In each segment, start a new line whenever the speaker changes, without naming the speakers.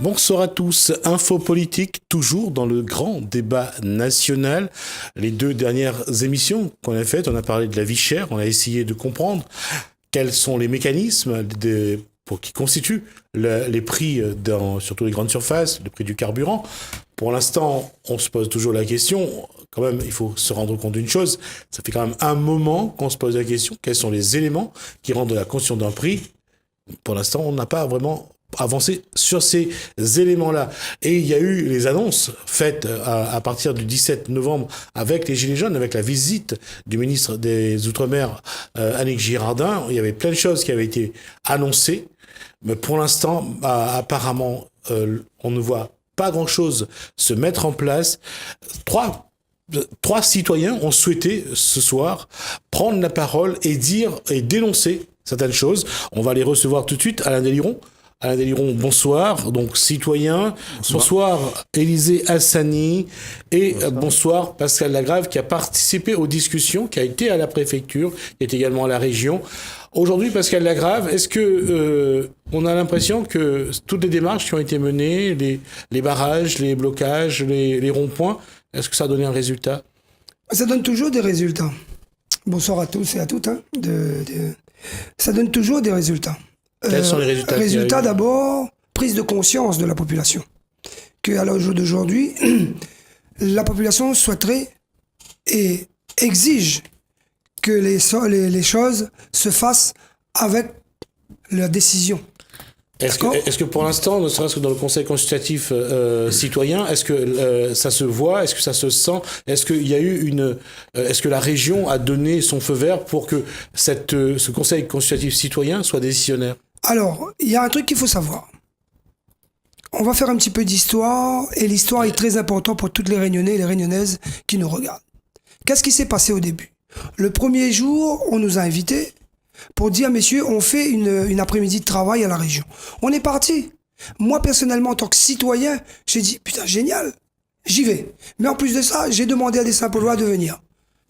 Bonsoir à tous. Info politique, toujours dans le grand débat national. Les deux dernières émissions qu'on a faites, on a parlé de la vie chère, on a essayé de comprendre quels sont les mécanismes qui constituent les prix dans surtout les grandes surfaces, le prix du carburant. Pour l'instant, on se pose toujours la question, quand même, il faut se rendre compte d'une chose, ça fait quand même un moment qu'on se pose la question, quels sont les éléments qui rendent la conscience d'un prix. Pour l'instant, on n'a pas vraiment avancé sur ces éléments-là. Et il y a eu les annonces faites à partir du 17 novembre avec les Gilets jaunes, avec la visite du ministre des Outre-mer, Annick Girardin. Il y avait plein de choses qui avaient été annoncées, mais pour l'instant, apparemment, on ne voit pas grand-chose se mettre en place. Trois citoyens ont souhaité ce soir prendre la parole et dire et dénoncer certaines choses. On va les recevoir tout de suite. Alain Déliron. Alain Déliron, bonsoir. Donc, citoyen. Bonsoir, Élisée Hassani. Et bonsoir, Pascal Lagrave, qui a participé aux discussions, qui a été à la préfecture, qui est également à la région. Aujourd'hui, Pascal Lagrave, est-ce que on a l'impression que toutes les démarches qui ont été menées, les barrages, les blocages, les ronds-points, est-ce que ça a donné un résultat?
Ça donne toujours des résultats. Bonsoir à tous et à toutes. Ça donne toujours des résultats.
Quels sont les résultats?
Résultats d'abord, prise de conscience de la population. Qu'à l'heure d'aujourd'hui, la population souhaiterait et exige que les choses se fassent avec la décision.
Est-ce que pour l'instant, ne serait-ce que dans le Conseil consultatif citoyen, est-ce que ça se voit, est-ce que ça se sent, est-ce qu'il y a eu est-ce que la région a donné son feu vert pour que ce Conseil consultatif citoyen soit décisionnaire?
Alors, il y a un truc qu'il faut savoir. On va faire un petit peu d'histoire, et l'histoire est très importante pour toutes les Réunionnais et les Réunionnaises qui nous regardent. Qu'est-ce qui s'est passé au début? Le premier jour, on nous a invités pour dire, messieurs, on fait une après-midi de travail à la région. On est parti. Moi, personnellement, en tant que citoyen, j'ai dit, putain, génial, j'y vais. Mais en plus de ça, j'ai demandé à des Saint-Paulois de venir.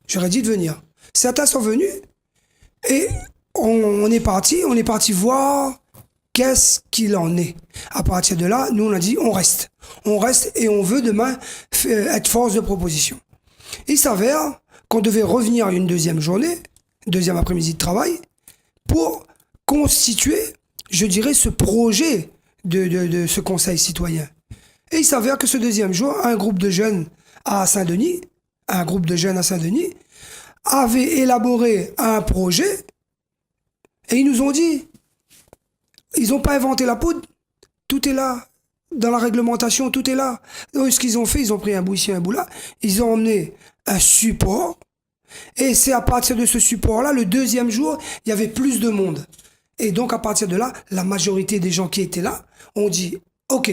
J'aurais dit de venir. Certains sont venus et on est parti voir qu'est-ce qu'il en est. À partir de là, nous, on a dit, on reste. On reste et on veut demain être force de proposition. Il s'avère qu'on devait revenir une deuxième journée, deuxième après-midi de travail, pour constituer, je dirais, ce projet de ce conseil citoyen. Et il s'avère que ce deuxième jour, un groupe de jeunes à Saint-Denis avait élaboré un projet et ils nous ont dit, ils n'ont pas inventé la poudre, tout est là. Dans la réglementation, tout est là. Donc, ce qu'ils ont fait, ils ont pris un bout ici, un bout là, ils ont emmené un support. Et c'est à partir de ce support-là, le deuxième jour, il y avait plus de monde. Et donc, à partir de là, la majorité des gens qui étaient là ont dit, OK,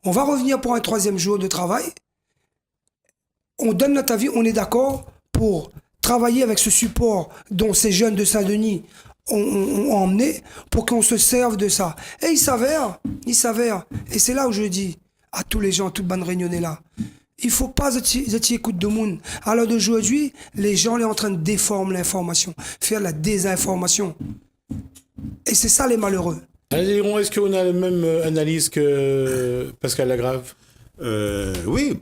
on va revenir pour un troisième jour de travail. On donne notre avis, on est d'accord pour travailler avec ce support dont ces jeunes de Saint-Denis ont emmené pour qu'on se serve de ça. Et il s'avère, et c'est là où je dis à tous les gens, toute bonne réunionnais là, il ne faut pas écouter de monde. À l'heure d'aujourd'hui, les gens sont en train de déformer l'information, faire la désinformation. Et c'est ça les malheureux.
Alain, est-ce qu'on a la même analyse que Pascal Lagrave?
Oui,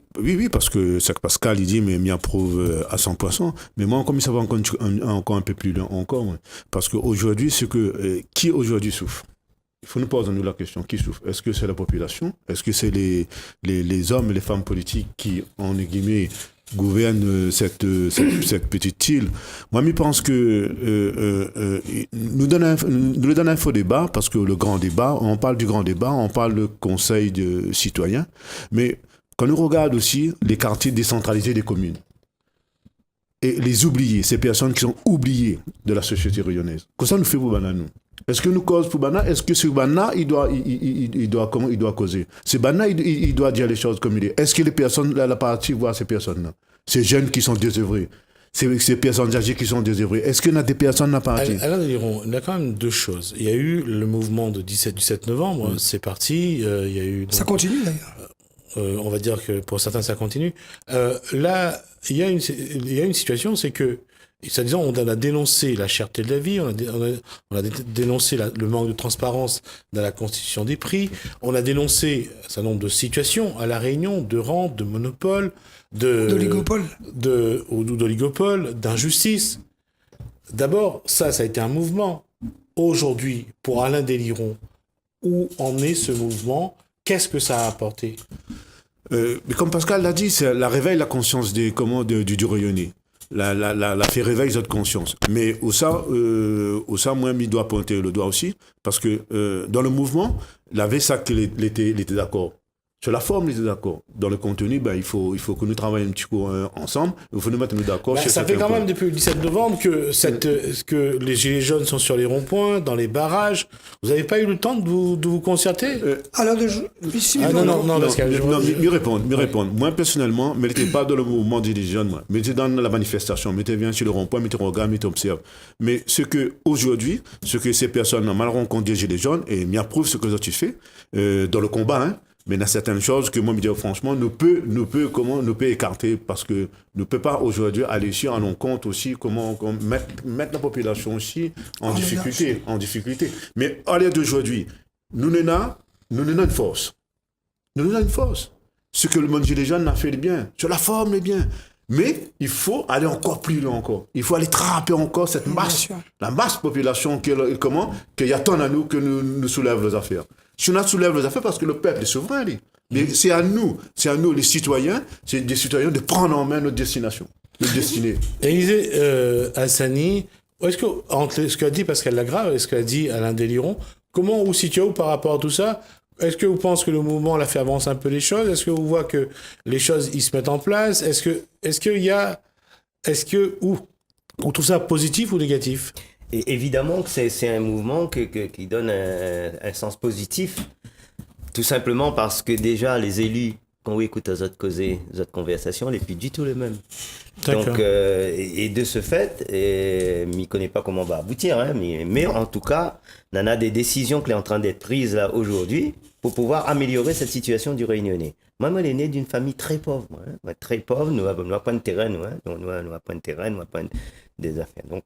parce que c'est que Pascal, il dit, mais m'y approuve à 100%. Mais moi, comme ça va encore un peu plus loin encore. Parce qu'aujourd'hui, qui aujourd'hui souffre? Il faut nous poser nous la question, qui souffre? Est-ce que c'est la population? Est-ce que c'est les hommes et les femmes politiques qui, en guillemets, gouvernent cette petite île? Moi, je pense que nous donnons un faux débat, parce que le grand débat, on parle du grand débat, on parle de conseil de citoyens, mais quand on regarde aussi les quartiers décentralisés des communes, et les oubliés, ces personnes qui sont oubliées de la société réunionnaise, que ça nous fait pour nous? Est-ce que nous cause pour Bana? Est-ce que ce Bana, il doit causer? Ce Bana, il doit dire les choses comme il est. Est-ce que les personnes, la partie voient ces personnes-là? Ces jeunes qui sont désœuvrés, ces personnes âgées qui sont désœuvrées. Est-ce qu'il y a des personnes à partie?
Alors, il y a quand même deux choses. Il y a eu le mouvement du 17 novembre, c'est parti. Il y a eu, donc,
ça continue d'ailleurs.
On va dire que pour certains, ça continue. Là, il y a une situation, c'est que Et ça disant, on a dénoncé la cherté de la vie, on a dénoncé le manque de transparence dans la constitution des prix, on a dénoncé un certain nombre de situations à La Réunion, de rente, de monopole,
D'oligopole.
d'oligopole, d'injustice. D'abord, ça a été un mouvement. Aujourd'hui, pour Alain Déliron, où en est ce mouvement? Qu'est-ce que ça a apporté?
Mais comme Pascal l'a dit, c'est la réveille la conscience du Rayonné. La fait réveiller notre conscience. Mais au ça, moi, il doit pointer le doigt aussi, parce que dans le mouvement, la VSA qu'il était d'accord. Sur la forme, il était d'accord. Dans le contenu, il faut que nous travaillions un petit peu ensemble. Il faut nous mettre d'accord.
Ça fait quand même depuis le 17 novembre que les Gilets jaunes sont sur les ronds-points, dans les barrages. Vous n'avez pas eu le temps de vous concerter?
Alors,
Non, parce que
mieux répondre. Moi, personnellement, je n'étais pas dans le mouvement des Gilets jaunes, moi. Mais j'étais dans la manifestation. Mais j'étais bien sur le rond-point, mais tu regardes, mais tu observes. Mais ce que ces personnes ont mal rencontré des Gilets jaunes, et m'approuve ce que tu fais, dans le combat, hein. Mais il y a certaines choses que moi, je me dis franchement, nous peut écarter parce que ne peut pas aujourd'hui aller sur un compte aussi comment mettre la population aussi en difficulté. Mais à l'heure d'aujourd'hui, nous n'avons une force. Nous avons une force. Ce que le monde gilet jaune a fait de bien, sur la forme est bien. Mais il faut aller encore plus loin encore. Il faut aller trapper encore cette masse, la masse population qu'il y a tant à nous que nous soulève les affaires. Si on soulève les affaires, parce que le peuple est souverain, mais c'est à nous, les citoyens, c'est des citoyens de prendre en main notre destination, notre destinée.
Élisée Hassani, est-ce que entre ce qu'a dit Pascal Lagrave et ce qu'a dit Alain Déliron, comment vous situez-vous par rapport à tout ça? Est-ce que vous pensez que le mouvement l'a fait avancer un peu les choses? Est-ce que vous voyez que les choses ils se mettent en place? On trouve ça positif ou négatif?
Et évidemment que c'est un mouvement qui donne un sens positif, tout simplement parce que déjà les élus, quand on écoute les autres causer, les autres conversations, les plus du tout les mêmes.
D'accord.
Donc, et de ce fait, je ne connais pas comment on va aboutir, hein, mais en tout cas, on a des décisions qui sont en train d'être prises là aujourd'hui pour pouvoir améliorer cette situation du Réunionnais. Moi, je suis né d'une famille très pauvre. Très pauvre, nous n'avons pas de terrain, nous n'avons pas de terrain, nous n'avons pas des affaires. Donc,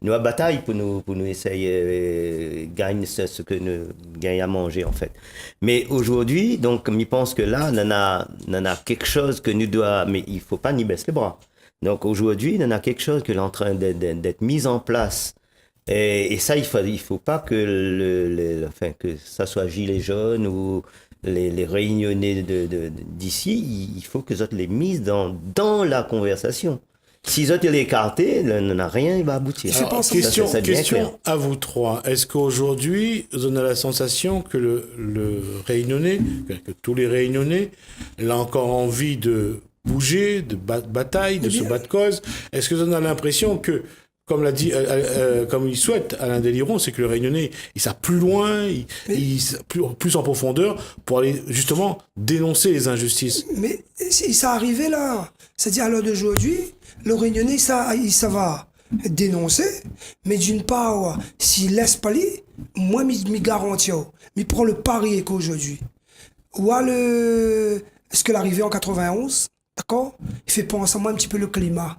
nous avons bataille pour nous essayer de gagner ce que nous gagnons à manger, en fait. Mais aujourd'hui, donc, je pense que là, on a quelque chose que nous doit, mais il ne faut pas ni baisser les bras. Donc, aujourd'hui, on a quelque chose qui est en train d'être mis en place. Et ça, il faut pas que que ça soit Gilets jaunes ou les Réunionnais d'ici, il faut que ça les mises dans la conversation. Si ça les écartés, on n'a rien, il va aboutir.
Alors, question à vous trois. Est-ce qu'aujourd'hui, vous avez la sensation que le Réunionnais, que tous les Réunionnais, l'ont encore envie de bouger, de bataille, de se battre cause? Est-ce que vous avez l'impression que, comme l'a dit, comme il souhaite Alain Déliron, c'est que le Réunionnais, il s'est plus loin, plus en profondeur pour aller justement dénoncer les injustices.
Mais ça arrivé là. C'est-à-dire à l'heure d'aujourd'hui, le Réunionnais, ça va dénoncer, mais d'une part, s'il laisse pas aller, moi, je garantis, je prends le pari qu'aujourd'hui. Est-ce que l'arrivée en 91, d'accord, il fait penser à moi un petit peu le climat.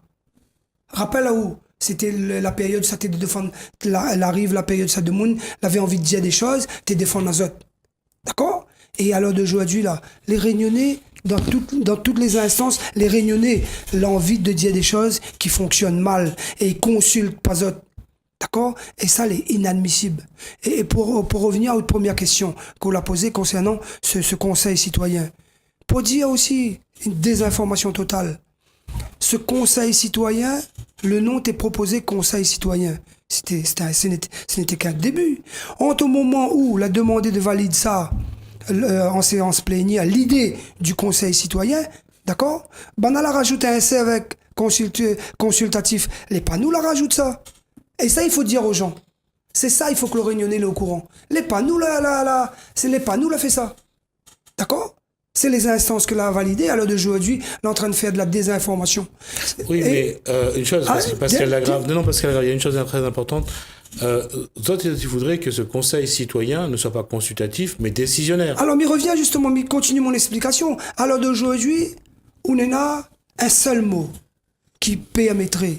Rappelle là où c'était la période, ça t'était de défendre, elle arrive la période, ça de monde, elle avait envie de dire des choses, t'es défendre les autres. D'accord? Et à l'heure d'aujourd'hui, là, les Réunionnais, dans toutes les instances, les Réunionnais, l'envie de dire des choses qui fonctionnent mal et ils consultent pas autres. D'accord? Et ça, c'est inadmissible. Et pour revenir à votre première question qu'on l'a posée concernant ce conseil citoyen, pour dire aussi une désinformation totale. Ce conseil citoyen, le nom t'est proposé conseil citoyen. Ce n'était qu'un début. Entre au moment où la demandé de valider ça en séance plénière, l'idée du conseil citoyen, d'accord? On a rajouté un C avec consultatif. Les panneaux la rajoutent ça. Et ça, il faut dire aux gens. C'est ça, il faut que le Réunionnais est au courant. Les panneaux c'est les panneaux là fait ça. D'accord? C'est les instances que l'a validé, à l'heure d'aujourd'hui, elle est en train de faire de la désinformation.
Oui, mais une chose, Pascal Lagrave, il y a une chose très importante. Il faudrait que ce conseil citoyen ne soit pas consultatif, mais décisionnaire.
Alors, mais reviens justement, mais continue mon explication. À l'heure d'aujourd'hui, on en a un seul mot qui permettrait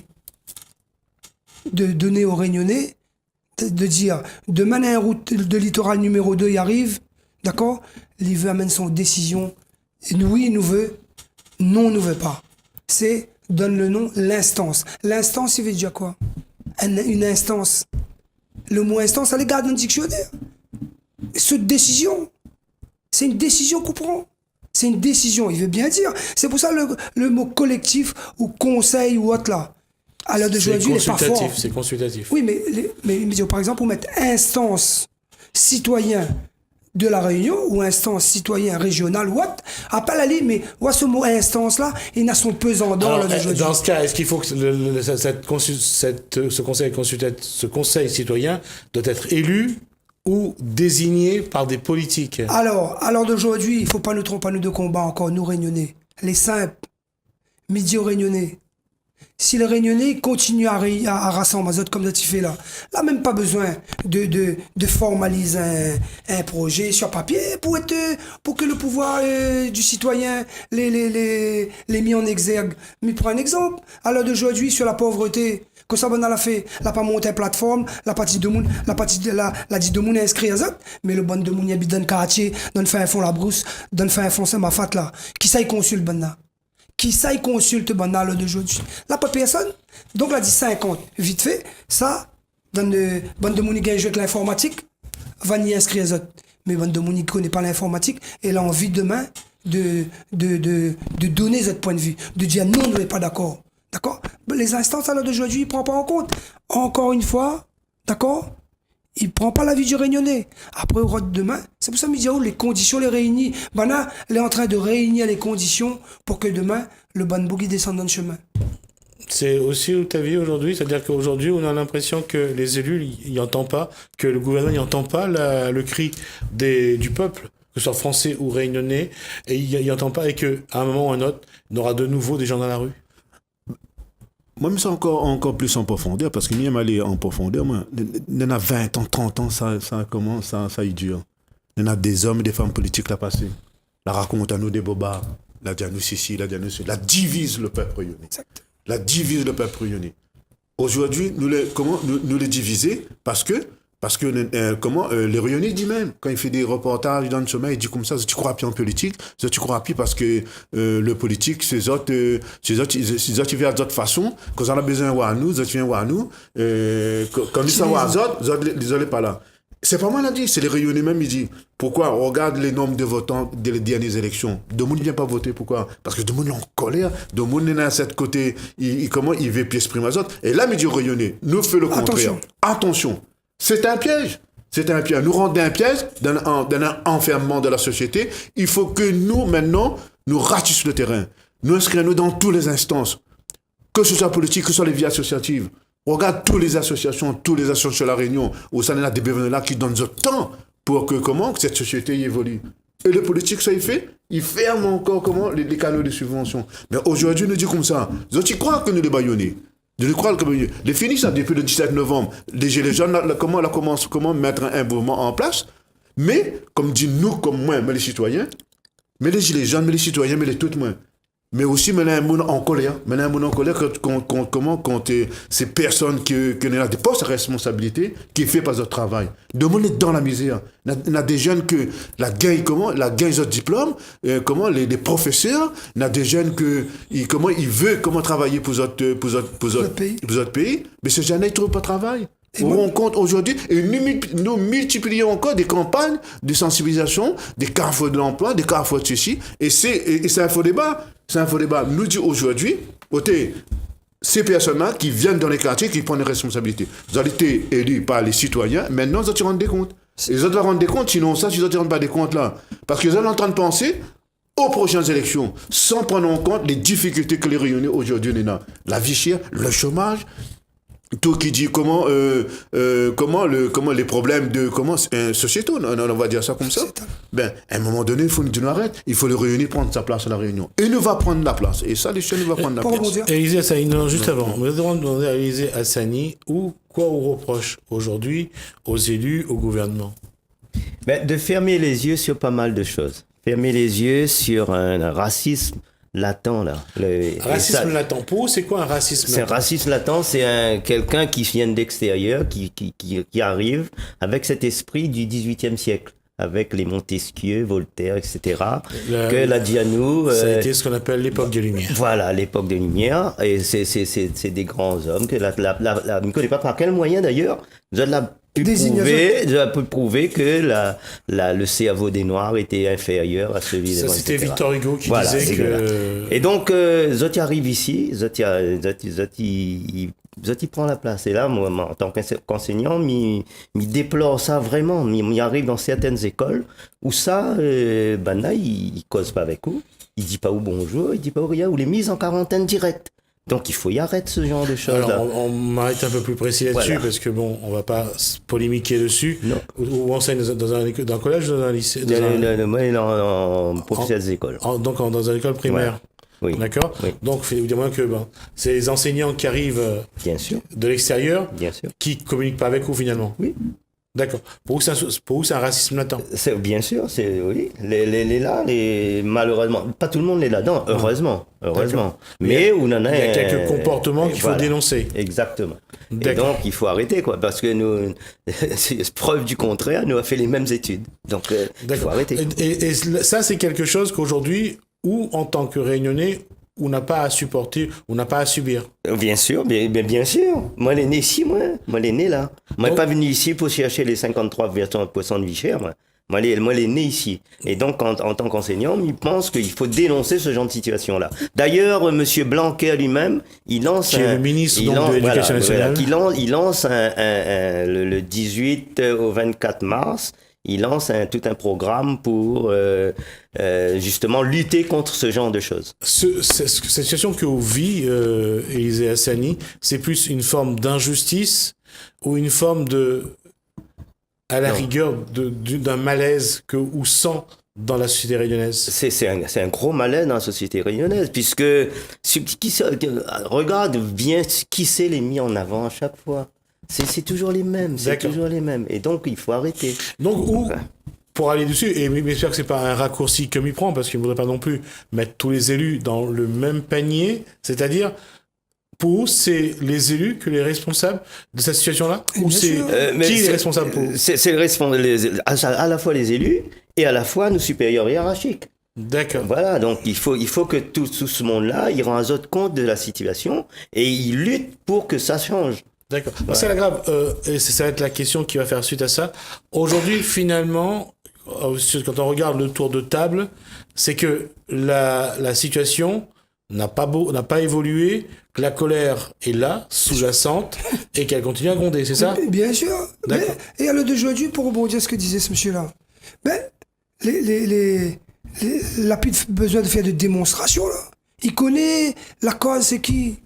de donner aux Réunionnais, de dire, demain, la route de littoral numéro 2, il arrive, d'accord? Il veut amène son décision. Oui, il nous veut. Non, il nous veut pas. C'est, donne le nom, l'instance. L'instance, il veut dire quoi? Une instance. Le mot instance, ça les garde dans le dictionnaire. Cette décision, c'est une décision qu'on prend. C'est une décision, il veut bien dire. C'est pour ça le mot collectif ou conseil ou autre là. À l'heure d'aujourd'hui, il n'est pas fort.
C'est consultatif.
Oui, mais par exemple, pour mettre instance citoyen de la Réunion ou instance citoyen régional ou autre, après la ligne, mais ouais, ce mot instance là, il a son pesant dans l'heure d'aujourd'hui.
Dans ce cas, est-ce qu'il faut que ce conseil citoyen doit être élu ou désigné par des politiques?
Alors, à l'heure d'aujourd'hui, il ne faut pas nous tromper, nous de combat encore, nous Réunionnais. Les simples, midi aux Réunionnais. Si les Réunionnais continuent à rassembler comme ça tu fais là, là même pas besoin de formaliser un projet sur papier pour que le pouvoir du citoyen les mis en exergue. Mais pour un exemple, à l'heure d'aujourd'hui sur la pauvreté, que ça bon a fait, la pas monté une plateforme, la partie de moun, la dit de moun est inscrit à ça, mais le bon de moun y habite dans le quartier, dans faire un fond la brousse, dans faire un fond c'est ma fat là, qui ça y consulte bon là. Qui ça, il consulte pendant l'heure d'aujourd'hui. Là, pas personne. Donc, là, dit 50. Vite fait, ça, dans le bande de monde qui joue avec l'informatique, va y inscrire les autres. Mais bande de monde qui ne connaît pas l'informatique, elle a envie demain de donner ce point de vue, de dire non, on n'est pas d'accord. D'accord? Les instances à l'heure d'aujourd'hui, il ne prend pas en compte. Encore une fois, d'accord? Il ne prend pas l'avis du Réunionnais. Après, au demain, c'est pour ça que je dis, les conditions les réunissent. Bana, elle est en train de réunir les conditions pour que demain, le Ban Boogie descende dans le chemin.
C'est aussi ta vie aujourd'hui, c'est-à-dire qu'aujourd'hui, on a l'impression que les élus n'y entendent pas, que le gouvernement n'y entend pas le cri du peuple, que ce soit français ou réunionnais, et il n'y entend pas, et qu'à un moment ou à un autre, il y aura de nouveau des gens dans la rue.
Moi, je me sens encore plus en profondeur, parce que même aller en profondeur, moi, il y en a 20 ans, 30 ans, ça commence, ça y dure. Il y en a des hommes et des femmes politiques là passés. La raconte à nous des bobards, la diagnostic ici, la diagnostic, la divise le peuple réuni. La divise le peuple réuni. Aujourd'hui, nous les diviser parce que les réunis disent même, quand il fait des reportages dans le sommeil, il dit comme ça, tu crois plus en politique, tu crois plus parce que le politique, ces autres, ils viennent d'autres façons, quand on a besoin de nous, ils viennent voir nous, quand ils sont aux autres, ils sont pas là. C'est pas moi qui dit, c'est les réunis même, ils disent, pourquoi? On regarde les nombres de votants des dernières élections. De monde ne vient pas voter, pourquoi? Parce que de monde est en colère, de monde est à cette côté, il veut pièce prime aux autres. Et là, il dit réunis, nous fait le contraire. Attention. C'est un piège. C'est un piège. Nous rendons un piège dans un enfermement de la société. Il faut que nous, maintenant, nous ratissions le terrain. Nous inscrivons dans toutes les instances. Que ce soit politique, que ce soit les vies associatives. On regarde toutes les associations de la Réunion, où ça y a des bénévoles qui donnent du temps pour que cette société évolue. Et le politique, ça il fait, il ferme encore les canaux de subvention. Mais aujourd'hui, nous dit comme ça. Tu crois que nous les baïonnés? Je crois que les finis ça depuis le 17 novembre. Les jeunes, comment mettre un mouvement en place. Mais, comme dit nous, comme moi, mais les citoyens, mais les gilets jaunes, mais les citoyens, mais les tout moins. Mais aussi, mais un monde en colère. Mais un monde en colère quand ces personnes qui ont des postes de responsabilité, qui font pas leur travail. De monde est dans la misère. Il y a des jeunes que la gagne leur diplôme, les professeurs, il y a des jeunes ils veulent travailler pour notre pays. Mais ces jeunes, ils ne trouvent pas de travail. On rencontre aujourd'hui, et nous multiplions encore des campagnes de sensibilisation, des carrefours de l'emploi, des carrefours de ceci, et c'est un faux débat. C'est un faux débat. Nous dit aujourd'hui, ces personnes-là qui viennent dans les quartiers, qui prennent des responsabilités. Vous avez été élus par les citoyens, maintenant, ils doivent rendre des comptes. Ils doivent rendre des comptes, sinon ça, ils ne rendent pas des comptes là. Parce qu'ils sont en train de penser aux prochaines élections, sans prendre en compte les difficultés que les Réunionnais aujourd'hui ont. La vie chère, le chômage, tout qui dit comment les problèmes de sociétaux, on va dire ça comme ça. À un moment donné, il faut nous dire arrête, il faut le réunir, prendre sa place à la Réunion. Et il va prendre la place. Et ça, les jeunes vont prendre la place.
Élisée Hassani, juste avant, vous avez demandé à Élisée Hassani quoi on reproche aujourd'hui aux élus, au gouvernement?
De fermer les yeux sur pas mal de choses. Fermer les yeux sur un racisme latent, là.
Racisme latent. Pour vous, c'est quoi un racisme
C'est un
latent?
racisme latent, c'est quelqu'un qui vient d'extérieur, qui arrive avec cet esprit du XVIIIe siècle, avec les Montesquieu, Voltaire, etc. Que la Dianou...
Ça a été ce qu'on appelle l'époque des Lumières.
Voilà, l'époque des Lumières, et c'est des grands hommes que je ne connais pas par quel moyen d'ailleurs, vous avez pu prouver que le cerveau des Noirs était inférieur à celui des
Ça,
Blancs,
c'était
etc.
Victor Hugo qui
Voilà,
disait
c'est
que...
Et donc, Zoti arrive ici, Zoti prend la place. Et là, moi, en tant qu'enseignant, m'y déplore ça vraiment. M'y arrive dans certaines écoles où ça, là, il cause pas avec vous, il dit pas où bonjour, il dit pas où rien, ou les mises en quarantaine directe. Donc il faut y arrêter ce genre de choses.
Alors, on m'arrête un peu plus précis là-dessus,
Voilà.
parce que bon, on va pas polémiquer dessus.
Non.
Ou enseigne dans un collège ou dans un lycée?
Moi, en professeur des écoles.
Donc dans une école primaire.
Oui.
D'accord.
Oui.
Donc, il faut dire moins que c'est les enseignants qui arrivent
Bien sûr,
de l'extérieur
bien sûr.
qui communiquent pas avec vous finalement.
Oui.
D'accord. Pour vous, c'est un racisme latent.
Bien sûr, oui. Malheureusement, pas tout le monde est là-dedans, heureusement. Mais on en a.
Il y a quelques comportements qu'il faut
voilà.
dénoncer.
Exactement. Et
D'accord.
donc, il faut arrêter, quoi, parce que nous, c'est preuve du contraire, nous a fait les mêmes études. Donc, il faut
D'accord.
arrêter.
Et ça, c'est quelque chose qu'aujourd'hui, ou en tant que Réunionnais, on n'a pas à supporter, on n'a pas à subir.
Bien sûr, bien sûr. Moi, les né ici, moi, les né là. Moi,
Donc-
pas venu ici pour chercher les 53% de vie chère, moi. Moi, les né ici. Et donc, en tant qu'enseignant, il pense qu'il faut dénoncer ce genre de situation-là. D'ailleurs, Monsieur Blanquer lui-même, il lance
Qui est le ministre donc, de l'Éducation nationale.
il lance le 18 au 24 mars. Il lance tout un programme pour justement lutter contre ce genre de choses.
Cette situation que vous vivez, Élisée Hassani, c'est plus une forme d'injustice ou une forme à la
Non.
rigueur, d'un malaise ou sent dans la société réunionnaise?
C'est un gros malaise dans la société réunionnaise, puisque regarde bien qui c'est les mis en avant à chaque fois. C'est toujours les mêmes,
D'accord.
Et donc, il faut arrêter.
Donc, pour aller dessus, et j'espère que c'est pas un raccourci que m'y prend, parce qu'il ne faudrait pas non plus mettre tous les élus dans le même panier, c'est-à-dire, pour vous, c'est les élus que les responsables de cette situation-là? Ou
Bien
c'est
sûr.
qui est responsable pour vous?
C'est à la fois les élus et à la fois nos supérieurs hiérarchiques.
D'accord.
Voilà, donc il faut que tout ce monde-là, il rend compte de la situation et il lutte pour que ça change.
D'accord. C'est la grave. Et ça va être la question qui va faire suite à ça. Aujourd'hui, finalement, quand on regarde le tour de table, c'est que la situation n'a pas évolué, que la colère est là, sous-jacente, et qu'elle continue à gronder, c'est ça?
Bien sûr.
D'accord.
Et à l'heure d'aujourd'hui, pour rebondir sur ce que disait ce monsieur-là, il n'a plus besoin de faire de démonstration. Là. Il connaît la cause, c'est qui?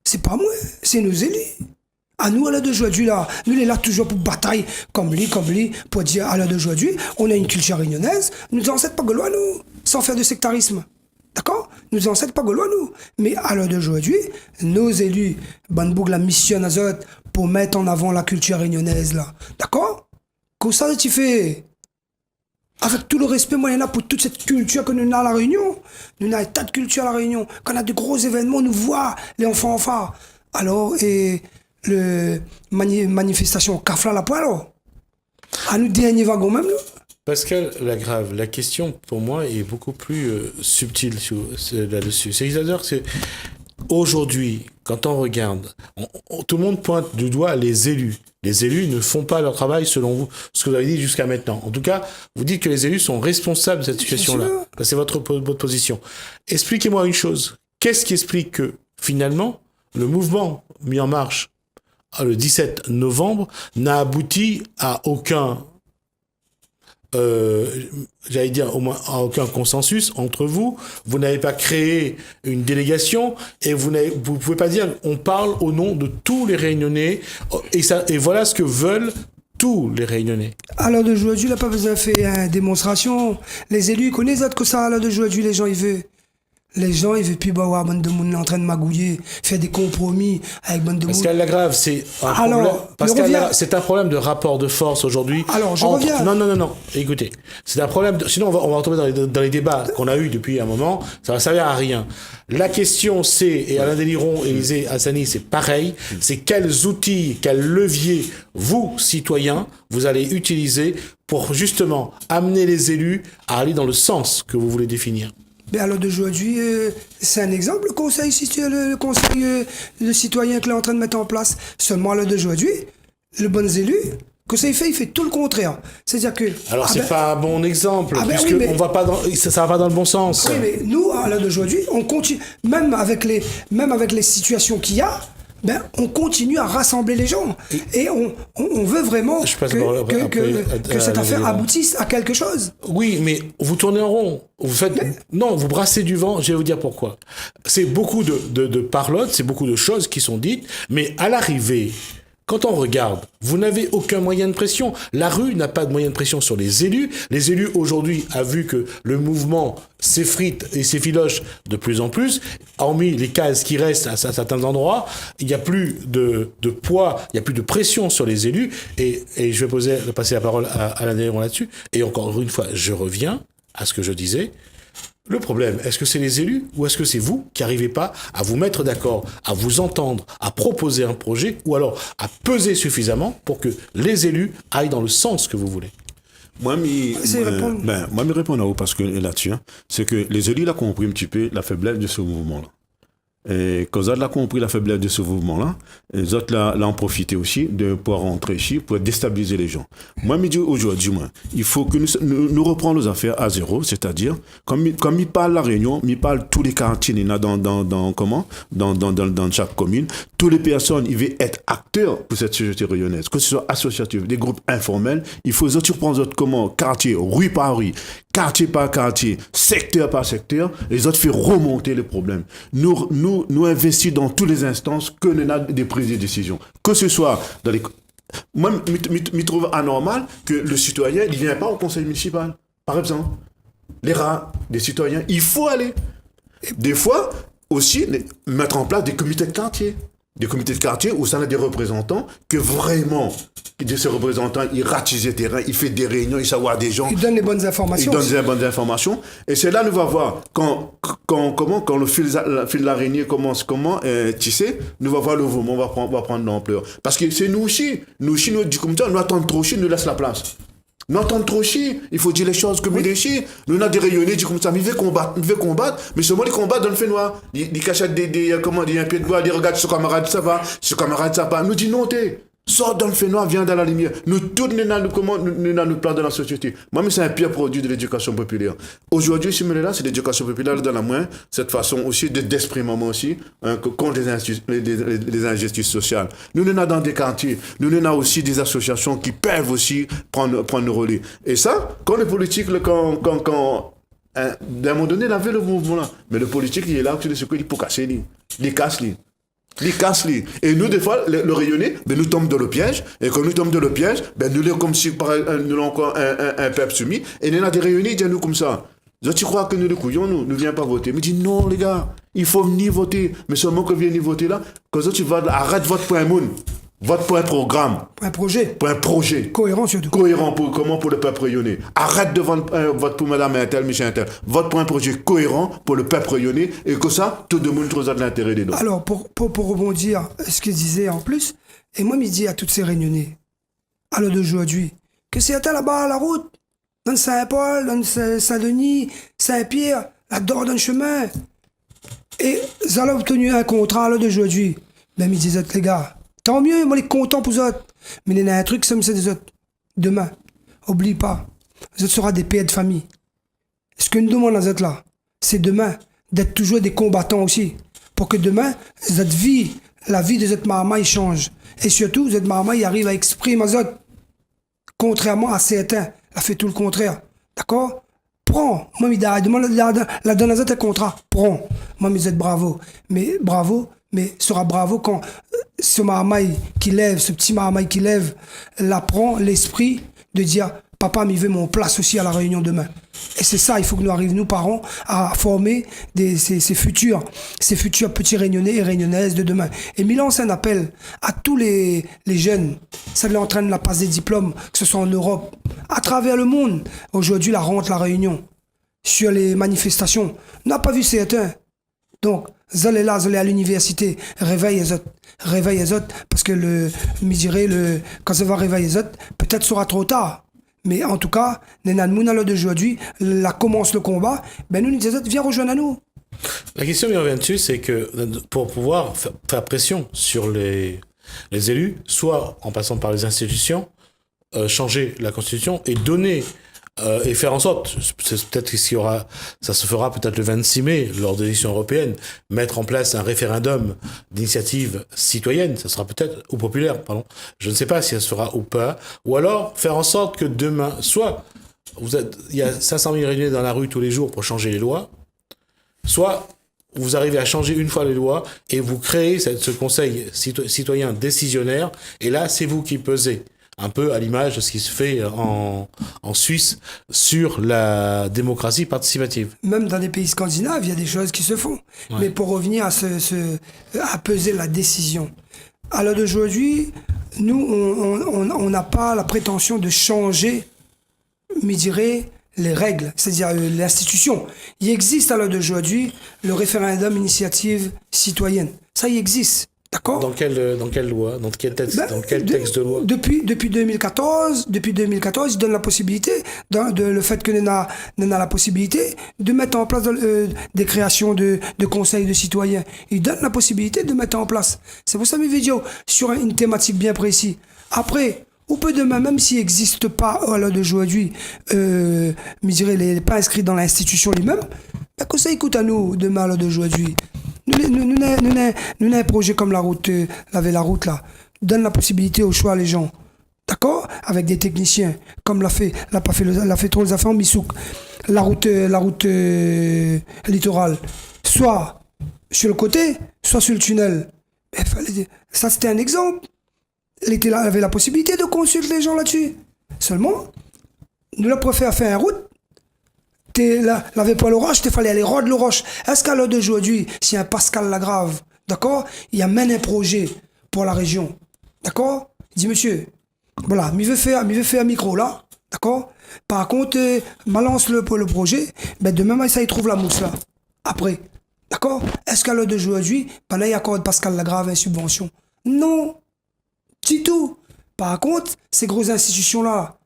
C'est pas moi, c'est nos élus. À nous, à l'heure d'aujourd'hui, là, nous, on est là toujours pour batailler comme lui, pour dire à l'heure d'aujourd'hui, on a une culture réunionnaise, nous ancêtres pas gaulois, nous, sans faire de sectarisme. D'accord? Nous ancêtres pas gaulois, nous. Mais à l'heure d'aujourd'hui, nos élus, Banboug la mission azote pour mettre en avant la culture réunionnaise, là. D'accord? Comme ça, tu fais. Avec tout le respect moyen là pour toute cette culture que nous avons à La Réunion. Nous avons un tas de culture à La Réunion. Quand on a de gros événements, nous voit les enfants. Alors, et le manifestation Kafla la poêle, à nous dernier wagon même, là.
Pascal Lagrave, la question pour moi est beaucoup plus subtile là-dessus. C'est-à-dire que aujourd'hui, quand on regarde, tout le monde pointe du doigt les élus. Les élus ne font pas leur travail selon vous, ce que vous avez dit jusqu'à maintenant. En tout cas, vous dites que les élus sont responsables de cette situation-là. C'est votre position. Expliquez-moi une chose. Qu'est-ce qui explique que, finalement, le mouvement mis en marche le 17 novembre n'a abouti à aucun j'allais dire au moins à aucun consensus entre vous n'avez pas créé une délégation et vous pouvez pas dire on parle au nom de tous les Réunionnais et voilà ce que veulent tous les Réunionnais.
À l'heure d'aujourd'hui, il n'a pas besoin de faire une démonstration. Les élus ils connaissent que ça à l'heure d'aujourd'hui, les gens ils veulent. Les gens, ils veulent plus voir bande de monde en train de magouiller, faire des compromis avec bande de
Parce
monde.
qu'elle l'aggrave, c'est un
Alors,
problème. Parce
je
qu'elle
reviens.
c'est un problème de rapport de force aujourd'hui.
Alors, je reviens.
Non. Écoutez, c'est un problème. Sinon, on va retomber dans les débats qu'on a eus depuis un moment. Ça va servir à rien. La question, c'est, et Alain Déliron, Élisée Hassani, c'est pareil. C'est quels outils, quels leviers, vous, citoyens, vous allez utiliser pour justement amener les élus à aller dans le sens que vous voulez définir.
Mais alors d'aujourd'hui, c'est un exemple, le conseil, le conseil de citoyens qu'il est en train de mettre en place. Seulement à l'heure d'aujourd'hui, le bon élu, que ça il fait tout le contraire. C'est-à-dire que...
Alors c'est pas un bon exemple, puisque
oui, mais-
on va pas ça va pas dans le bon sens.
Oui, mais nous, à l'heure d'aujourd'hui, on continue, même avec les situations qu'il y a, ben, on continue à rassembler les gens. Et on veut vraiment
Je passe
que cette
à
affaire
l'élément.
aboutisse à quelque chose.
Oui, mais vous tournez en rond. Non, vous brassez du vent. Je vais vous dire pourquoi. C'est beaucoup de parlotte, c'est beaucoup de choses qui sont dites, mais à l'arrivée, quand on regarde, vous n'avez aucun moyen de pression. La rue n'a pas de moyen de pression sur les élus. Les élus, aujourd'hui, a vu que le mouvement s'effrite et s'effiloche de plus en plus. Hormis les cases qui restent à certains endroits, il n'y a plus de poids, il n'y a plus de pression sur les élus. Et je vais passer la parole à Alain Déliron là-dessus. Et encore une fois, je reviens à ce que je disais. Le problème, est-ce que c'est les élus ou est-ce que c'est vous qui n'arrivez pas à vous mettre d'accord, à vous entendre, à proposer un projet ou alors à peser suffisamment pour que les élus aillent dans le sens que vous voulez?
Moi,
Essayez de répondre.
moi, me répondre à vous parce que là-dessus, c'est que les élus ont compris un petit peu la faiblesse de ce mouvement-là. Et quand ils ont compris la faiblesse de ce mouvement-là, les autres l'ont profité aussi de pouvoir rentrer ici pour déstabiliser les gens. Moi, je me dis aujourd'hui, il faut que nous reprenions nos affaires à zéro, c'est-à-dire, comme il parle la Réunion, il parle tous les quartiers dans chaque commune, toutes les personnes, ils veulent être acteurs pour cette société réunionnaise, que ce soit associatif, des groupes informels, il faut prendre comment, quartier, rue par rue, quartier par quartier, secteur par secteur, les autres faire remonter les problèmes. Nous investir dans toutes les instances que nous avons des prises de décision. Que ce soit dans les... Moi, je trouve anormal que le citoyen ne vient pas au conseil municipal. Par exemple, les rats des citoyens, il faut aller. Des fois, aussi, mettre en place des comités de quartier. Des comités de quartier où ça a des représentants que vraiment, de ces représentants, ils ratisent le terrain, ils font des réunions, ils savent des gens.
Ils donnent les bonnes informations.
Ils donnent des bonnes informations. Et c'est là nous va voir quand le fil de l'araignée commence, tu sais, nous va voir le mouvement, va prendre de l'ampleur. Parce que c'est nous aussi, nous dit comme ça, nous attendons trop chier, nous laisse la place. Nous attendons trop chier, il faut dire les choses comme il est chier. Nous avons des rayonnés, dit comme ça, mais il veut combattre, mais seulement les combats dans le fait noir. Il cache un pied de bois, il regarde ce camarade, ça va, nous dit non, sors dans le fait noir, viens dans la lumière. Nous tous, nous avons notre place dans la société. Moi, c'est un pire produit de l'éducation populaire. Aujourd'hui, si là, c'est l'éducation populaire dans la main, cette façon aussi d'exprimer aussi contre les injustices sociales. Nous avons dans des quartiers, nous avons aussi des associations qui peuvent aussi prendre le relais. Et ça, quand les politiques, d'un moment donné, il avait le mouvement là. Mais le politique, il est là, tu sais quoi, il peut casser, il casse. Les casse les. Et nous, des fois, le rayonner, ben, nous tombons dans le piège. Et quand nous tombons dans le piège, ben, nous sommes comme si nous sommes encore un peuple soumis. Et nous avons des rayonnés, nous comme ça. Tu crois que nous les couillons, nous ne venons pas voter. Mais dis non, les gars, il faut venir voter. Mais seulement que venir voter là, quand tu vas, arrête votre point moon. Vote pour un programme.
Pour un projet.
Pour un projet.
Cohérent surtout.
Cohérent pour le peuple rayonné. Arrête de vote pour madame Intel, Michel Intel. Vote pour un projet cohérent pour le peuple rayonné et que ça, tout le monde trouve de l'intérêt des deux.
Alors, pour rebondir à ce qu'il disait en plus, et moi, je dis à toutes ces réunionnais, à l'heure d'aujourd'hui, que c'est à là-bas à la route, dans Saint-Paul, dans Saint-Denis, Saint-Pierre, là-dedans, dans le chemin, et ils ont obtenu un contrat à l'heure d'aujourd'hui. Ben, ils disaient, les gars, tant mieux, moi, les contents pour eux autres. Mais il y a un truc, ça me c'est des autres. Demain, oublie pas, vous autres serez des pères de famille. Ce que nous demandons à eux là, c'est demain d'être toujours des combattants aussi. Pour que demain, cette vie, la vie de cette maman, il change. Et surtout, cette maman, il arrive à exprimer aux autres. Contrairement à certains, elle fait tout le contraire. D'accord? Prends. Moi, il demande la donne à autres un contrat. Prends. Moi, je dis bravo. Mais bravo, mais sera bravo quand ce marmaille qui lève, ce petit marmaille qui lève, l'apprend l'esprit de dire papa, il veut mon place aussi à la réunion demain. Et c'est ça, il faut que nous arrivions, nous parents, à former ces futurs petits réunionnais et réunionnaises de demain. Et Milan, c'est un appel à tous les jeunes. Ça leur entraîne la passe des diplômes, que ce soit en Europe, à travers le monde. Aujourd'hui, la rente, la réunion, sur les manifestations, on n'a pas vu certains. Donc, vous allez là, vous allez à l'université, réveille les autres, parce que quand ça va réveiller les autres, peut-être sera trop tard. Mais en tout cas, nous d'aujourd'hui, là commence le combat, ben nous disons, viens rejoindre nous.
La question qui revient dessus, c'est que pour pouvoir faire pression sur les élus, soit en passant par les institutions, changer la Constitution et donner et faire en sorte, c'est peut-être qu'il y aura, ça se fera peut-être le 26 mai lors des élections européennes, mettre en place un référendum d'initiative citoyenne, ça sera peut-être, ou populaire, pardon, je ne sais pas si ça se fera ou pas, ou alors faire en sorte que demain, soit il y a 500 000 réunions dans la rue tous les jours pour changer les lois, soit vous arrivez à changer une fois les lois et vous créez ce conseil citoyen décisionnaire, et là c'est vous qui pesez. Un peu à l'image de ce qui se fait en Suisse sur la démocratie participative.
Même dans les pays scandinaves, il y a des choses qui se font. Ouais. Mais pour revenir à peser la décision. À l'heure d'aujourd'hui, nous, on n'a pas la prétention de changer, mais dirais, les règles, c'est-à-dire l'institution. Il existe à l'heure d'aujourd'hui le référendum initiative citoyenne. Ça y existe. D'accord.
Dans quelle loi? Dans quel texte, texte de loi?
Depuis 2014, il donne la possibilité, le fait que nous avons la possibilité de mettre en place des créations de conseils de citoyens. Il donne la possibilité de mettre en place. C'est pour ça mes vidéos sur une thématique bien précise. Après, on peut demain, même s'il n'existe pas à l'heure d'aujourd'hui, je dirais, pas inscrit dans l'institution lui-même, le conseil coûte à nous demain à l'heure d'aujourd'hui. Nous avons un projet comme la route là, donne la possibilité au choix les gens, d'accord, avec des techniciens, comme l'a fait trop les affaires en Missouk, la route littorale, soit sur le côté, soit sur le tunnel. Ça c'était un exemple. L'État avait la possibilité de consulter les gens là-dessus. Seulement, nous la préférons faire une route. L'avait pas le roche, il fallait aller rôder le roche. Est-ce qu'à l'heure d'aujourd'hui, si un Pascal Lagrave, d'accord, il amène un projet pour la région, d'accord, il dit monsieur, voilà, il veut faire un micro là, d'accord, par contre, balance le projet, ben demain, ça il trouve la mousse là, après, d'accord, est-ce qu'à l'heure d'aujourd'hui, ben là il accorde Pascal Lagrave une subvention? Non, du tout. Par contre, ces grosses institutions là,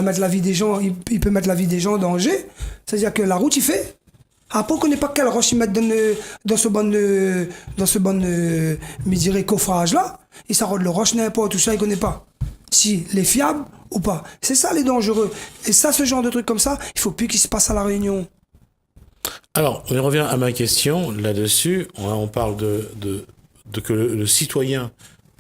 mettre la vie des gens, il peut mettre la vie des gens en danger. C'est-à-dire que la route, il fait. Après, on ne connaît pas quelle roche ils mettent dans ce bon coffrage-là. Ils s'arrondent le roche n'importe tout ça, ils ne connaissent pas. Si, les fiables ou pas. C'est ça, les dangereux. Et ça, ce genre de trucs comme ça, il ne faut plus qu'il se passe à la Réunion.
Alors, on revient à ma question là-dessus. On parle de que le citoyen,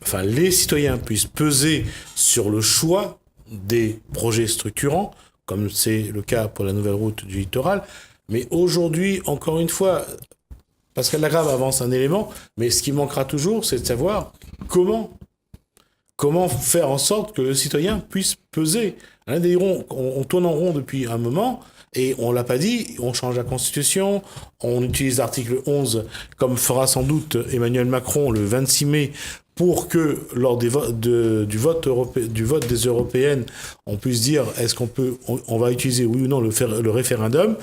enfin, les citoyens puissent peser sur le choix des projets structurants, comme c'est le cas pour la nouvelle route du littoral. Mais aujourd'hui, encore une fois, Pascal Lagrave avance un élément, mais ce qui manquera toujours, c'est de savoir comment faire en sorte que le citoyen puisse peser. Alain Déiron, on tourne en rond depuis un moment, et on l'a pas dit, on change la Constitution, on utilise l'article 11, comme fera sans doute Emmanuel Macron le 26 mai, pour que lors du vote des européennes, on puisse dire est-ce on va utiliser oui ou non le référendum.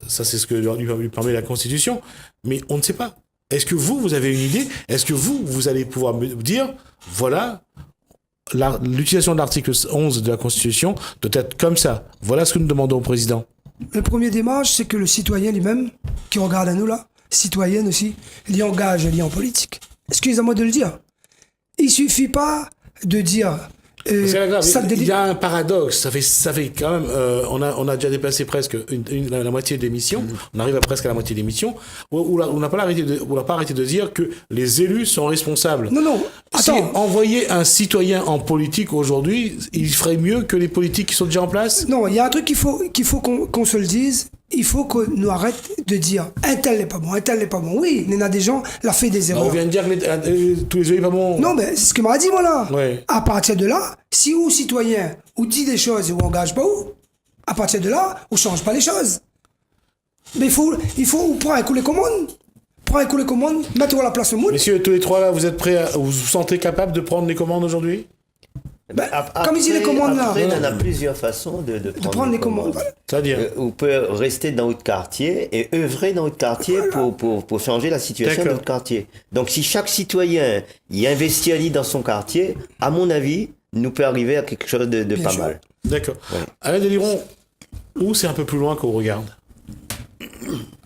Ça, c'est ce que lui permet la Constitution. Mais on ne sait pas. Est-ce que vous avez une idée? Est-ce que vous allez pouvoir me dire, voilà, l'utilisation de l'article 11 de la Constitution doit être comme ça. Voilà ce que nous demandons au président.
Le premier démarche, c'est que le citoyen lui-même, qui regarde à nous là, citoyenne aussi, l'y engage, l'y en politique. Excusez-moi de le dire. Il suffit pas de dire.
Il y a un paradoxe. Ça fait quand même. On a déjà déplacé presque la moitié de l'émission. On arrive à presque à la moitié de l'émission. Où on n'a pas arrêté de dire que les élus sont responsables.
Non.
Si envoyer un citoyen en politique aujourd'hui, il ferait mieux que les politiques qui sont déjà en place.
Non, il y a un truc qu'il faut qu'on se le dise. il faut que nous arrêtions de dire un tel n'est pas bon, un tel n'est pas bon. Oui, il y en a des gens, la fait des erreurs.
On vient de dire que tous les yeux pas bons.
Non, mais c'est ce que m'a dit, voilà.
Ouais.
À partir de là, si vous, citoyen, vous dit des choses et vous engage pas où, à partir de là, vous change pas les choses. Mais il faut vous prendre un coup les commandes. Prends un coup les commandes, mettez-vous à la place au monde.
Messieurs, tous les trois là, vous êtes prêts vous vous sentez capable de prendre les commandes aujourd'hui?
Comme il dit les commandes là.
Après, il y en a plusieurs façons de
prendre les commandes. Voilà.
C'est-à-dire
Vous pouvez rester dans votre quartier et œuvrer dans votre quartier pour changer la situation de
D'accord.
votre quartier. Donc si chaque citoyen y investit dans son quartier, à mon avis, nous peut arriver à quelque chose de pas
sûr.
mal.
D'accord.
Ouais.
Alain Deliron, où c'est un peu plus loin qu'on regarde?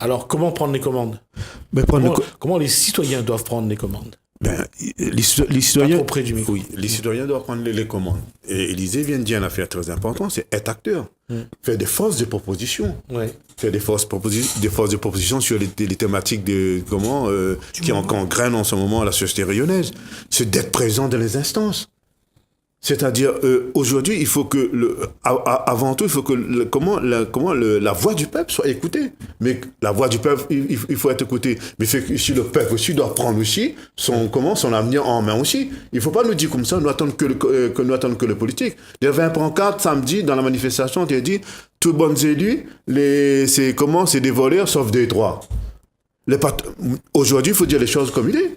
Alors, comment prendre les commandes?
Mais prendre
Comment les citoyens doivent prendre les commandes?
les citoyens,
Pas trop près du micro.
oui, les citoyens doivent prendre les commandes. Et Élisée vient de dire une affaire très importante, c'est être acteur. Faire des forces de proposition.
Ouais.
Faire des forces de proposition sur les thématiques qui engrainent en ce moment la société rayonnaise. C'est d'être présent dans les instances. C'est-à-dire, aujourd'hui, il faut que, avant tout, il faut que la voix du peuple soit écoutée. Mais la voix du peuple, il faut être écouté. Mais fait que si le peuple aussi doit prendre aussi son avenir en main aussi. Il ne faut pas nous dire comme ça, nous attendre que le politique. Il y avait un pancarte samedi dans la manifestation qui a dit, tous bons élus, c'est des voleurs sauf des droits. Aujourd'hui, il faut dire les choses comme il est.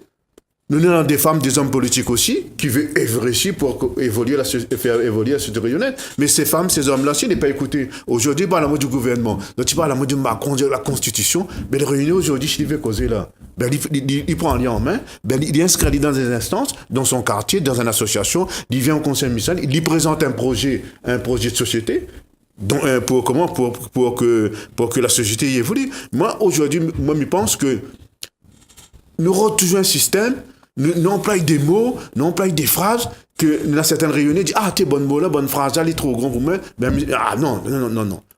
Nous avons des femmes, des hommes politiques aussi, qui veulent œuvrer ici pour faire évoluer la société rayonnaise. Mais ces femmes, ces hommes-là aussi n'est pas écoutés. Aujourd'hui, il parle à mot du gouvernement. Donc, il parle à mot de Macron, de la Constitution. Mais les réunions aujourd'hui, s'il veut causer là, il prend un lien en main, il est inscrit dans des instances, dans son quartier, dans une association, il vient au conseil municipal, il lui présente un projet de société. Donc, pour que la société y évolue. Moi, aujourd'hui, je pense que nous avons toujours un système. Nous employons des mots, nous employons des phrases que dans certaines réunions, dit ah, t'es bonne mot là, bonne phrase là, elle est trop grand pour moi. Non.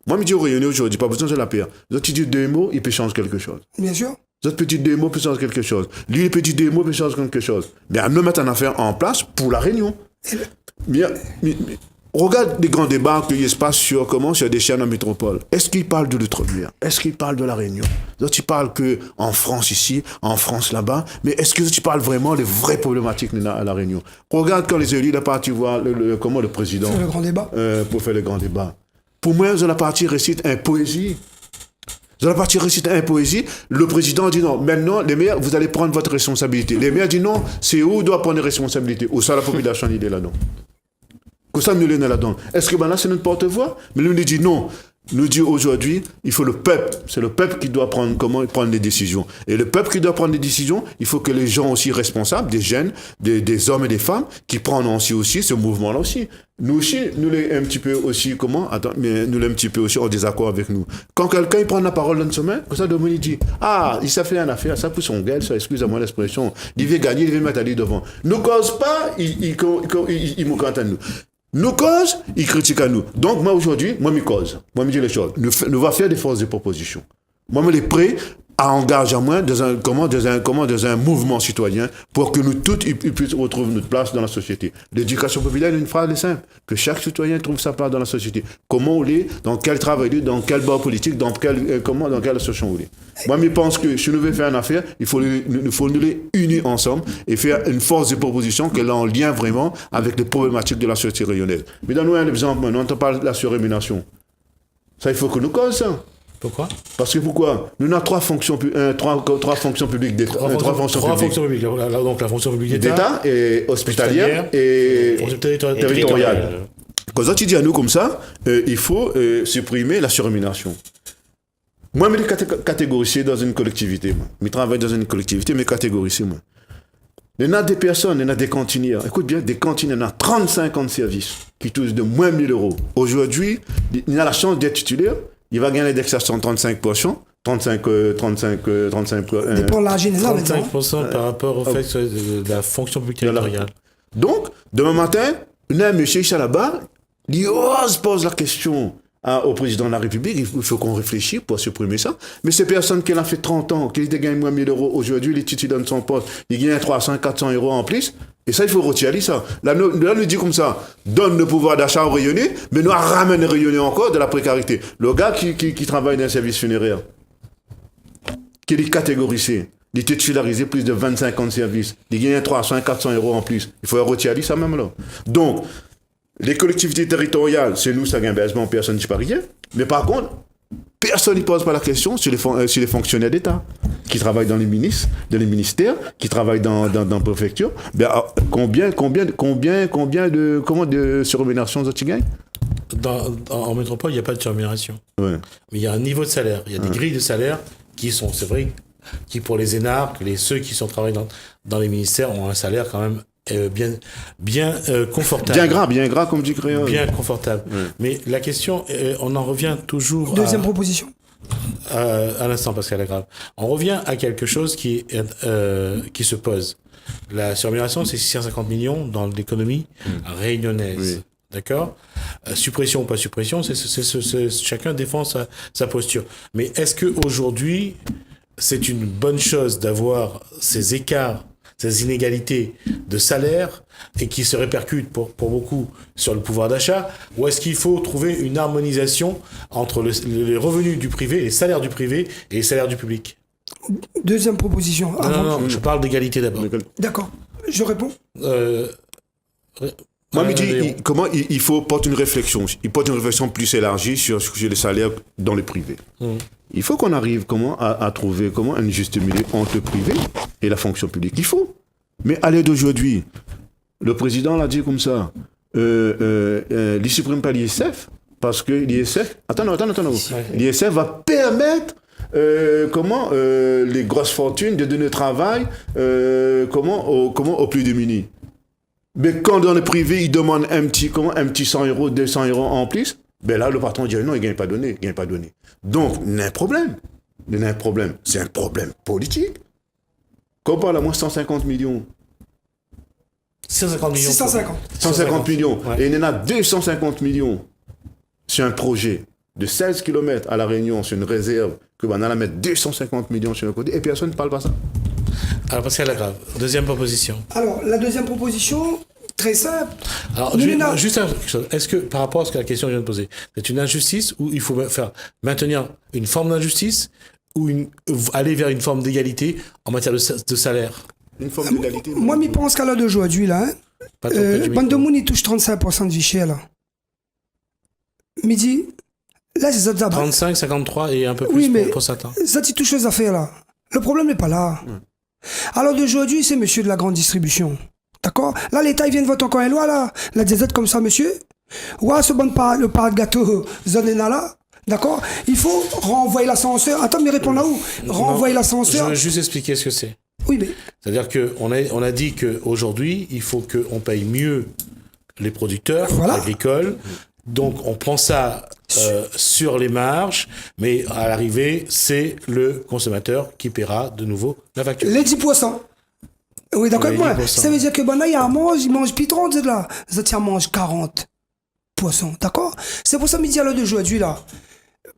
Moi, je dis aux réunions aujourd'hui, pas besoin de la paire. Donc, tu dis deux mots, il peut changer quelque chose.
Bien sûr.
D'autres petits deux mots peut changer quelque chose. Lui, les petits deux mots peut changer quelque chose. Mais à nous mettre une affaire en place pour la réunion. Mais regarde les grands débats qui se passent sur des chaînes en métropole. Est-ce qu'ils parlent de l'outre-mer? Est-ce qu'ils parlent de la Réunion? Donc, tu parles qu'en France ici, en France là-bas, mais est-ce que tu parles vraiment des vraies problématiques à la Réunion? Regarde quand les élus sont partis voir le président.
Faire le grand débat.
Pour faire le grand débat. Pour moi, ils ont la partie récite un poésie. Dans la partie récite un poésie, le président dit non, maintenant, les maires, vous allez prendre votre responsabilité. Les maires disent non, c'est où doit prendre les responsabilités. Où ça, la population, il est là-dedans. Que ça, nous l'est là-dedans. Est-ce que là, c'est notre porte-voix? Mais nous, nous dit non. Nous dit aujourd'hui, il faut le peuple. C'est le peuple qui doit prendre les décisions. Et le peuple qui doit prendre les décisions, il faut que les gens aussi responsables, des jeunes, des hommes et des femmes, qui prennent aussi ce mouvement-là aussi. Nous aussi, nous l'est un petit peu aussi, nous l'est un petit peu aussi en désaccord avec nous. Quand quelqu'un prend la parole dans une semaine, comme ça, Dominique dit, ah, il s'est fait une affaire, ça pour son gueule, ça, excusez-moi l'expression, il veut gagner, il veut mettre à lui devant. Nous cause pas, il me compte à nous. Nous cause, il critique à nous. Donc, moi, aujourd'hui, moi, me cause. Moi, me dis les choses. Nous va faire des forces de proposition. Moi, je suis prêt à engager moi dans un mouvement citoyen pour que nous tous puissions retrouver notre place dans la société. L'éducation populaire est une phrase simple. Que chaque citoyen trouve sa place dans la société. Comment on est, dans quel travail, dans quel bord politique, dans quelle association on est. Moi, je pense que si nous voulons faire une affaire, il faut nous les unir ensemble et faire une force de proposition qui est en lien vraiment avec les problématiques de la société rayonnaise. Mais donne-nous un exemple, on entend parler de la surrémunération. Ça, il faut que nous cause ça.
Pourquoi?
Parce que pourquoi? Nous avons trois fonctions publiques d'État.
Trois fonctions publiques. Donc la fonction publique
d'État et hospitalière et territoriale. Quand tu dis à nous comme ça, il faut supprimer la surrémunération. Moi, je suis catégorisé dans une collectivité. Je travaille dans une collectivité, mais catégorisé. Il y a des personnes, il y a des cantinières. Écoute bien, des cantines, il y en a 35 ans de service qui touchent de moins de 1 000 €. Aujourd'hui, il a la chance d'être titulaire. Il va gagner l'indexation de 35%. 35%.
Dépend de la générale.
35% par rapport au fait de la fonction publique territoriale.
Donc, demain matin, il y a un monsieur ici là-bas, il ose pose la question. au président de la République, il faut qu'on réfléchisse pour supprimer ça. Mais ces personnes qui ont fait 30 ans, qui gagnent moins 1000 euros, aujourd'hui, les titulaires de son poste, ils gagnent 300, 400 euros en plus. Et ça, il faut retirer ça. Là, nous dit comme ça, donne le pouvoir d'achat aux rayonnés, mais nous ramène les rayonnés encore de la précarité. Le gars qui travaille dans un service funéraire, qui est catégorisé, il est titularisé plus de 25 ans de service, il gagne 300, 400 euros en plus. Il faut retirer ça même là. Donc, les collectivités territoriales, c'est nous, ça gagne baissement, personne ne dit pas rien. Mais par contre, personne ne pose pas la question sur les fonctionnaires d'État qui travaillent dans les ministères, qui travaillent dans les préfectures. Ben, combien de surrémunérations ils gagnent?
En métropole, il n'y a pas de surrémunération.
Ouais.
Mais il y a un niveau de salaire. Il y a des grilles de salaire qui sont, c'est vrai, qui pour les énarques, ceux qui travaillent dans les ministères ont un salaire quand même bien confortable.
Bien gras, comme dit Créole.
Bien confortable. Ouais. Mais la question, on en revient toujours
Deuxième proposition.
À l'instant, Pascal Lagrave. On revient à quelque chose qui se pose. La surrémunération, c'est 650 millions dans l'économie réunionnaise. Oui. D'accord? Suppression ou pas suppression, chacun défend sa posture. Mais est-ce qu'aujourd'hui, c'est une bonne chose d'avoir ces écarts, ces inégalités de salaire et qui se répercutent pour beaucoup sur le pouvoir d'achat, ou est-ce qu'il faut trouver une harmonisation entre les revenus du privé, les salaires du privé et les salaires du public?
Deuxième proposition.
Non, je parle d'égalité d'abord.
D'accord, je réponds.
Moi, il faut porter une réflexion. Il porte une réflexion plus élargie sur les salaires dans le privé. Il faut qu'on arrive à trouver un juste milieu entre le privé et la fonction publique. Il faut. Mais à l'heure d'aujourd'hui, le président l'a dit comme ça, il ne supprime pas l'ISF parce que l'ISF... Attends. L'ISF va permettre les grosses fortunes de donner travail aux plus démunis. Mais quand dans le privé, il demande un petit 100 euros, 200 euros en plus, ben là, le patron dit non, il ne gagne pas donné. Donc, il y a un problème. C'est un problème politique. Quand on parle à moins 150 millions.
150 millions.
150 millions.
Ouais.
Et il y en a 250 millions sur un projet de 16 km à La Réunion, sur une réserve, que on allait mettre 250 millions sur le côté, et personne ne parle pas ça.
Alors, Pascal Lagrave, deuxième proposition.
Alors, la deuxième proposition, très simple.
Alors, juste quelque chose. Est-ce que, par rapport à ce que la question que je viens de poser, c'est une injustice ou il faut maintenir une forme d'injustice ou aller vers une forme d'égalité en matière de salaire?
Une forme d'égalité.
Moi, je pense qu'à l'heure d'aujourd'hui, là, bande de monde, il touche 35% de vie chère, là. Midi, là, c'est ça.
35, 53 et un peu plus pour certains.
Ça, tu touches aux affaires, là. Le problème n'est pas là. Alors d'aujourd'hui, c'est monsieur de la grande distribution. D'accord? Là, l'État, il vient de voter encore une loi, là. La DZ comme ça, monsieur. Ouais, ce bon le part de gâteau, zone là. D'accord? Il faut renvoyer l'ascenseur. Attends, mais réponds là où? Renvoyer l'ascenseur.
Je veux juste expliquer ce que c'est.
Oui, mais...
C'est-à-dire qu'on a dit qu'aujourd'hui, il faut qu'on paye mieux les producteurs agricoles. Donc, on prend ça sur les marges, mais à l'arrivée, c'est le consommateur qui paiera de nouveau la facture.
Les 10%. Oui, d'accord avec moi. Ça veut dire que là, il mange pitron, là. Ça mange 40%. D'accord? C'est pour ça que je dis à l'heure d'aujourd'hui, là.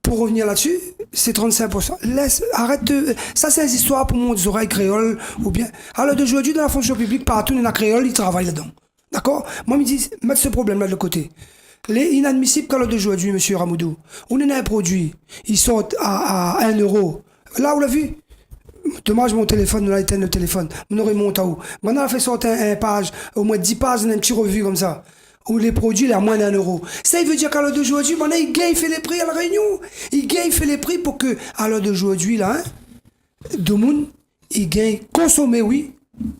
Pour revenir là-dessus, c'est 35%. Arrête de... Ça, c'est des histoires pour mon oreilles créoles, ou bien... À l'heure d'aujourd'hui, dans la fonction publique, partout, dans la créole, ils travaillent là-dedans. D'accord? Moi, je me dis, mettre ce problème-là de côté. Les inadmissibles qu'à l'heure d'aujourd'hui, monsieur Ramoudou, on a un produit, ils sont à 1 euro. Là, vous l'avez vu? Dommage, mon téléphone, on a éteint le téléphone. On aurait monté à où? Maintenant, on a fait sortir un page, au moins 10 pages, on a un petit revue comme ça. Où les produits, il y a moins d'1 euro. Ça, il veut dire qu'à l'heure d'aujourd'hui, maintenant, il gagne, il fait les prix à la Réunion. Il gagne, il fait les prix pour que, à l'heure d'aujourd'hui, là, de monde, il gagne, consommer, oui,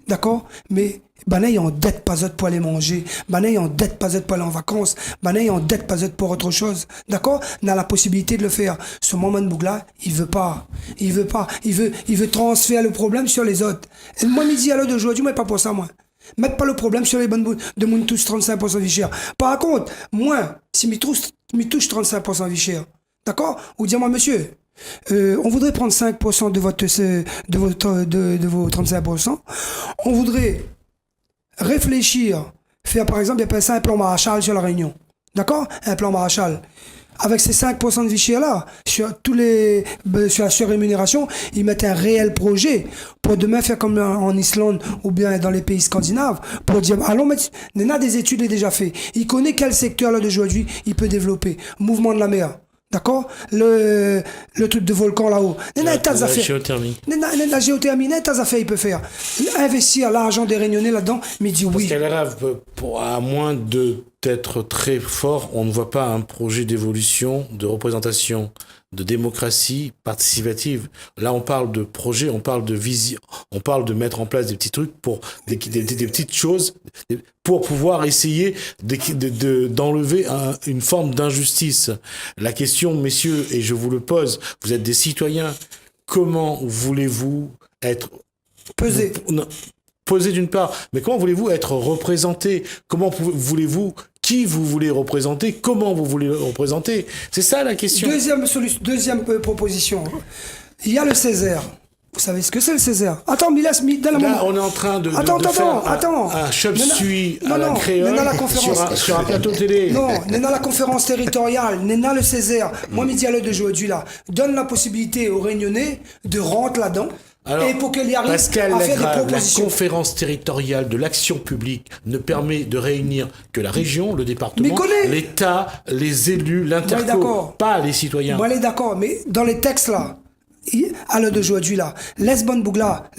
d'accord, mais, il est en dette pas pour aller manger, il est en dette pas pour aller en vacances, il est en dette pas pour autre chose, d'accord, on a la possibilité de le faire. Ce moment de Bougla, il veut pas, il veut transférer le problème sur les autres. Et moi, je dis à l'heure d'aujourd'hui, mais pas pour ça, moi. Mettez pas le problème sur les bonnes de mon touche 35% vie chère. Par contre, moi, si je touche 35% vie chère, d'accord? Ou dis-moi, monsieur, on voudrait prendre 5% de vos 35%. On voudrait réfléchir, faire par exemple, il appelle ça un plan Marshall sur la Réunion. D'accord? Un plan Marshall. avec ces 5% de vie chère-là, sur tous les, sur la surrémunération, ils mettent un réel projet pour demain faire comme en Islande ou bien dans les pays scandinaves, pour dire, allons mettre, il y en a des études déjà fait. Il connaît quel secteur là d'aujourd'hui il peut développer. Mouvement de la mer. D'accord, le truc de volcan là-haut.
La géothermie.
La géothermie, il peut faire. Investir l'argent des Réunionnais là-dedans, mais il dit
Parce
oui.
qu'elle rêve, à moins d'être très fort, on ne voit pas un projet d'évolution, de représentation, de démocratie participative. Là, on parle de projet, on parle de vision, on parle de mettre en place des petits trucs pour des petites choses pour pouvoir essayer d'enlever une forme d'injustice. La question, messieurs, et je vous le pose, vous êtes des citoyens, comment voulez-vous être
Pesé.
Pesé d'une part, mais comment voulez-vous être représenté? Comment voulez-vous qui vous voulez représenter? Comment vous voulez le représenter? C'est ça la question.
Deuxième proposition. Il y a le Césaire. Vous savez ce que c'est le Césaire? Attends,
Là, on est en train de faire un chop-suey à la créole sur un plateau télé.
Non, n'est dans la conférence territoriale, n'est dans le Césaire. Moi, mes dialogues d'aujourd'hui, là, donne la possibilité aux Réunionnais de rentrer là-dedans.
Alors,
et pour qu'il y arrive
Pascal
à faire des
Lagrave,
propositions.
la conférence territoriale de l'action publique ne permet de réunir que la région, le département, l'État, les élus, l'interco, pas les citoyens.
Moi, elle est d'accord, mais dans les textes là, à l'heure d'aujourd'hui là, laisse bonne bougla,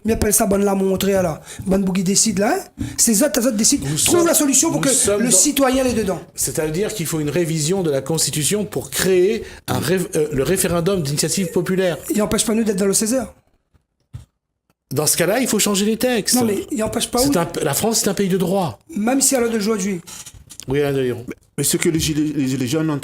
mais appelle ça bonne la montrer là, bonne bougui décide là, ces autres décident, trouve la solution pour que le citoyen est dedans.
C'est-à-dire qu'il faut une révision de la Constitution pour créer le référendum d'initiative populaire.
Il n'empêche pas nous d'être dans le Césaire.
Dans ce cas-là, il faut changer les textes.
Non mais il n'empêche pas.
La France, c'est un pays de droit.
Même si à l'heure d'aujourd'hui.
Oui, d'ailleurs.
Mais ce que les Gilets jaunes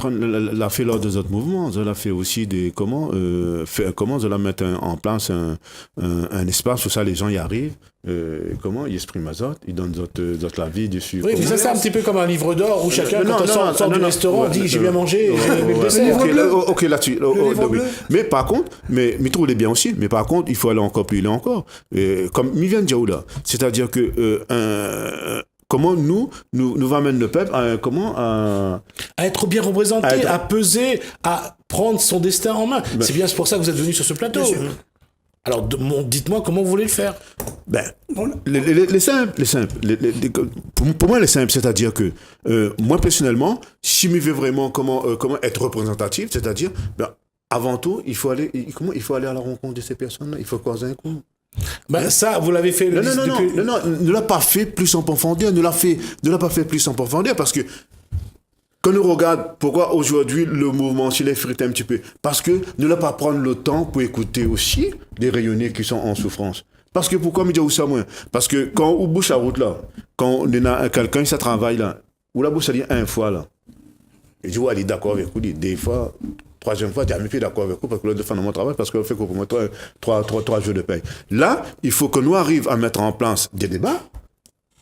l'a fait lors des autres mouvements, ils l'a fait aussi comment ils la mettre en place un espace où ça les gens y arrivent, ils expriment autres, ils donnent d'autres la vie dessus.
Oui, mais ça c'est un petit peu comme un livre d'or où chacun quand on sort du restaurant dit j'ai bien mangé,
ok là-dessus. Mais par contre, mais Mitro il est bien aussi, mais par contre il faut aller encore plus loin encore. Comme Mivian Djaoula, c'est-à-dire que comment nous va amener le peuple à
être bien représenté, à peser, à prendre son destin en main. C'est bien pour ça que vous êtes venus sur ce plateau. Alors, dites-moi comment vous voulez le faire.
Les simples. Pour moi, les simples, c'est-à-dire que moi personnellement, si je veux vraiment comment être représentatif, c'est-à-dire avant tout, il faut aller à la rencontre de ces personnes-là. Il faut causer un coup.
Ça, vous l'avez fait.
Non, ne l'a pas fait plus en profondeur, ne l'a pas fait plus en profondeur, parce que quand on regarde pourquoi aujourd'hui le mouvement s'il est frité un petit peu, parce que ne l'a pas prendre le temps pour écouter aussi les Réunionnais qui sont en souffrance. Parce que pourquoi me dire ça moins? Parce que quand on bouge la route là, quand on a quelqu'un qui travaille là, ou la bouche ça dit une fois là, et je vois elle est d'accord avec vous, des fois. Troisième fois, tu n'es même plus d'accord avec vous parce que l'autre fait mon travail, parce qu'on fait pour moi 3 jours de paye. Là, il faut que nous arrivions à mettre en place des débats,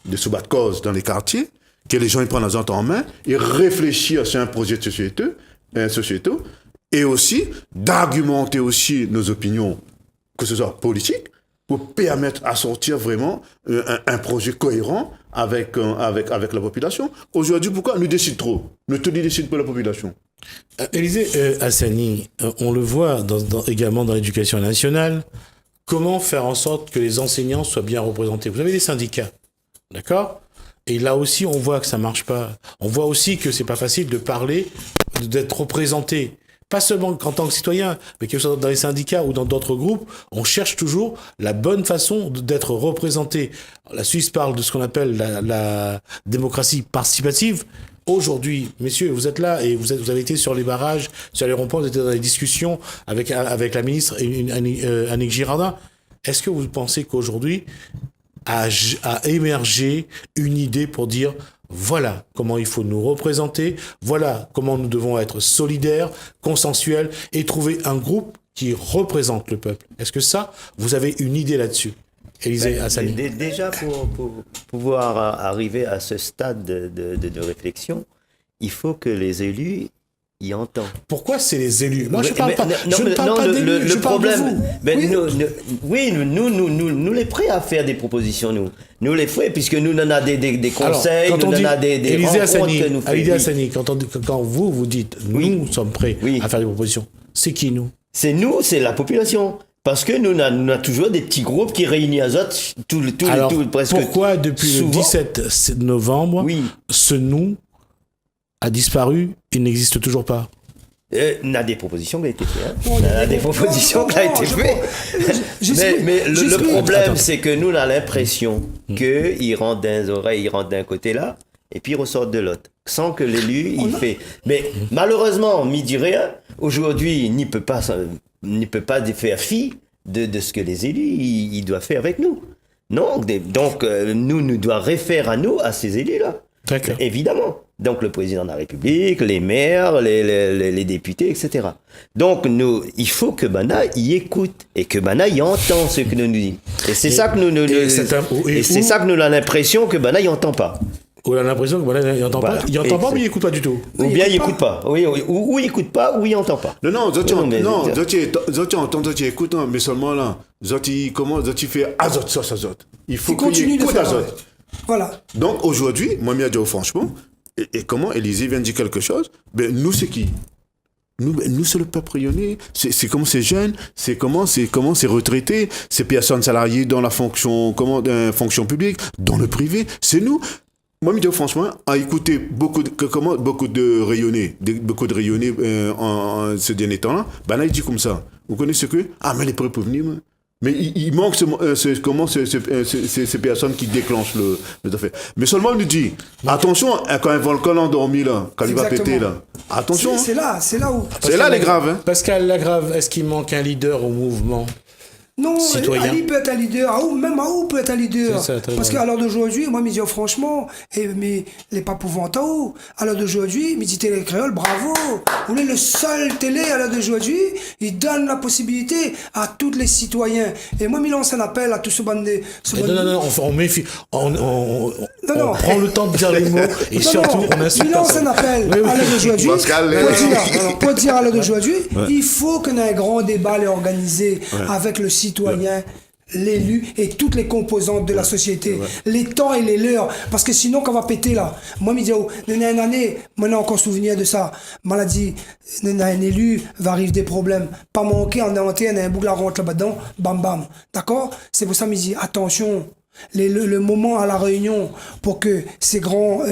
des sous-bas de cause dans les quartiers, que les gens ils prennent les autres en main et réfléchir sur un projet de société, et aussi d'argumenter aussi nos opinions, que ce soit politiques, pour permettre à sortir vraiment un projet cohérent avec la population. Aujourd'hui, pourquoi nous décidons trop? Nous te décidons pour la population.
Élisée Hassani, on le voit également dans l'éducation nationale, comment faire en sorte que les enseignants soient bien représentés. Vous avez des syndicats, d'accord? Et là aussi, on voit que ça marche pas. On voit aussi que c'est pas facile de parler, d'être représenté. Pas seulement en tant que citoyen, mais que ce soit dans les syndicats ou dans d'autres groupes, on cherche toujours la bonne façon d'être représenté. La Suisse parle de ce qu'on appelle la démocratie participative. Aujourd'hui, messieurs, vous êtes là et vous avez été sur les barrages, sur les ronds-points, vous étiez dans les discussions avec la ministre Annick Girardin. Est-ce que vous pensez qu'aujourd'hui a émergé une idée pour dire voilà comment il faut nous représenter, voilà comment nous devons être solidaires, consensuels et trouver un groupe qui représente le peuple? Est-ce que ça, vous avez une idée là-dessus? Élisée Hassani.
Déjà, pour pouvoir arriver à ce stade de réflexion, il faut que les élus il entend.
Pourquoi c'est les élus? Moi, je
Mais-
parle
mais-
pas,
non,
je ne
mais-
parle
non,
pas
le-
d'élus,
le
je parle de
problème,
vous.
ben,
Oui.
nous les prêts à faire des propositions, nous. Nous les prêts, puisque nous, on a des conseils,
quand on
nous,
dit,
on a des
Élisée
rencontres
Hassani,
que nous faisons.
Élisée
Oui.
Hassani, quand vous dites, nous sommes prêts
Oui.
à faire des propositions, c'est qui nous?
C'est nous, c'est la population. Parce que nous, on a toujours des petits groupes qui réunissent
Alors,
presque.
pourquoi depuis le
souvent-
17 novembre,
Oui.
ce nous a disparu, il n'existe toujours pas?
On a des propositions qui ont été faites. Hein.
Non, il y a
On a des
des
propositions qui ont été faites. Mais le
j'explique.
problème,
Attends.
c'est que nous, on a l'impression qu'ils rentrent dans les oreilles, ils rentrent d'un côté là, et puis ils ressortent de l'autre. Sans que l'élu, il fait. Mais malheureusement, Midi Rien, aujourd'hui, il ne peut pas faire fi de ce que les élus, ils doivent faire avec nous. Non, donc nous devons référer à nous, à ces élus-là.
D'accord.
Évidemment. Donc le président de la République, les maires, les députés, etc. Donc il faut que Bana y écoute et que Bana y entend ce que nous dit. Et c'est ça que c'est ça que nous avons l'impression que Bana y entend pas.
On a l'impression que voilà, il n'entend
Voilà.
pas, il entend pas, mais il n'écoute pas du tout.
Ou bien il écoute pas. Oui, ou il écoute pas, ou il entend pas.
Non, Zoti
Non,
entend, Zoti écoute, mais seulement là, Zoti fait Azot, ça, Zot. Il faut
Il
qu'il
continue de
écoute
faire.
Azot.
Voilà.
Donc aujourd'hui, moi, je dis franchement, et comment Élisée vient de dire quelque chose, ben nous, c'est qui? Nous, c'est le peuple rayonné. C'est comment ces jeunes, c'est comment ces retraités, ces personnes salariées dans la fonction, fonction publique, dans le privé. C'est nous. Moi, je dis franchement, à écouter beaucoup de rayonnés, en ces derniers temps-là, ben là, il dit comme ça. Vous connaissez que? Ah, mais les prêts peuvent venir, moi. Mais il manque ces personnes qui déclenchent le fait. Mais seulement on nous dit, attention, quand un volcan endormi là, quand il va
Exactement.
péter là, attention.
C'est là où.
C'est là les graves. Hein.
Pascal Lagrave, est-ce qu'il manque un leader au mouvement?
Non,
Citoyen.
Ali peut être un leader, même Aou peut être un leader.
C'est ça, très
Parce
bien.
qu'à l'heure d'aujourd'hui, moi, je dis franchement, mais les pas pouvant Aou, à l'heure d'aujourd'hui, je dis Télé Créole, bravo. Vous êtes le seul télé à l'heure d'aujourd'hui, il donne la possibilité à tous les citoyens. Et moi, je lance un appel à tous ce bandé.
Non, on méfie. On
non.
prend le temps de dire les mots et
Non,
surtout
non,
on insulte
il lance
personne.
un appel
Oui, oui.
à l'heure d'aujourd'hui
Pascal,
pour dire à l'heure d'aujourd'hui, il faut qu'on ait un grand débat organisé avec le citoyen, l'élu et toutes les composantes de la société, les temps et les leurs, parce que sinon quand on va péter là, moi je dis, une année, moi j'ai encore souvenir de ça, maladie, un élu, va arriver des problèmes, pas manquer, on est hanté, on a un bout de la rentre là-dedans, bam bam, d'accord? C'est pour ça que je dis, attention, le moment à la réunion pour que ces grands,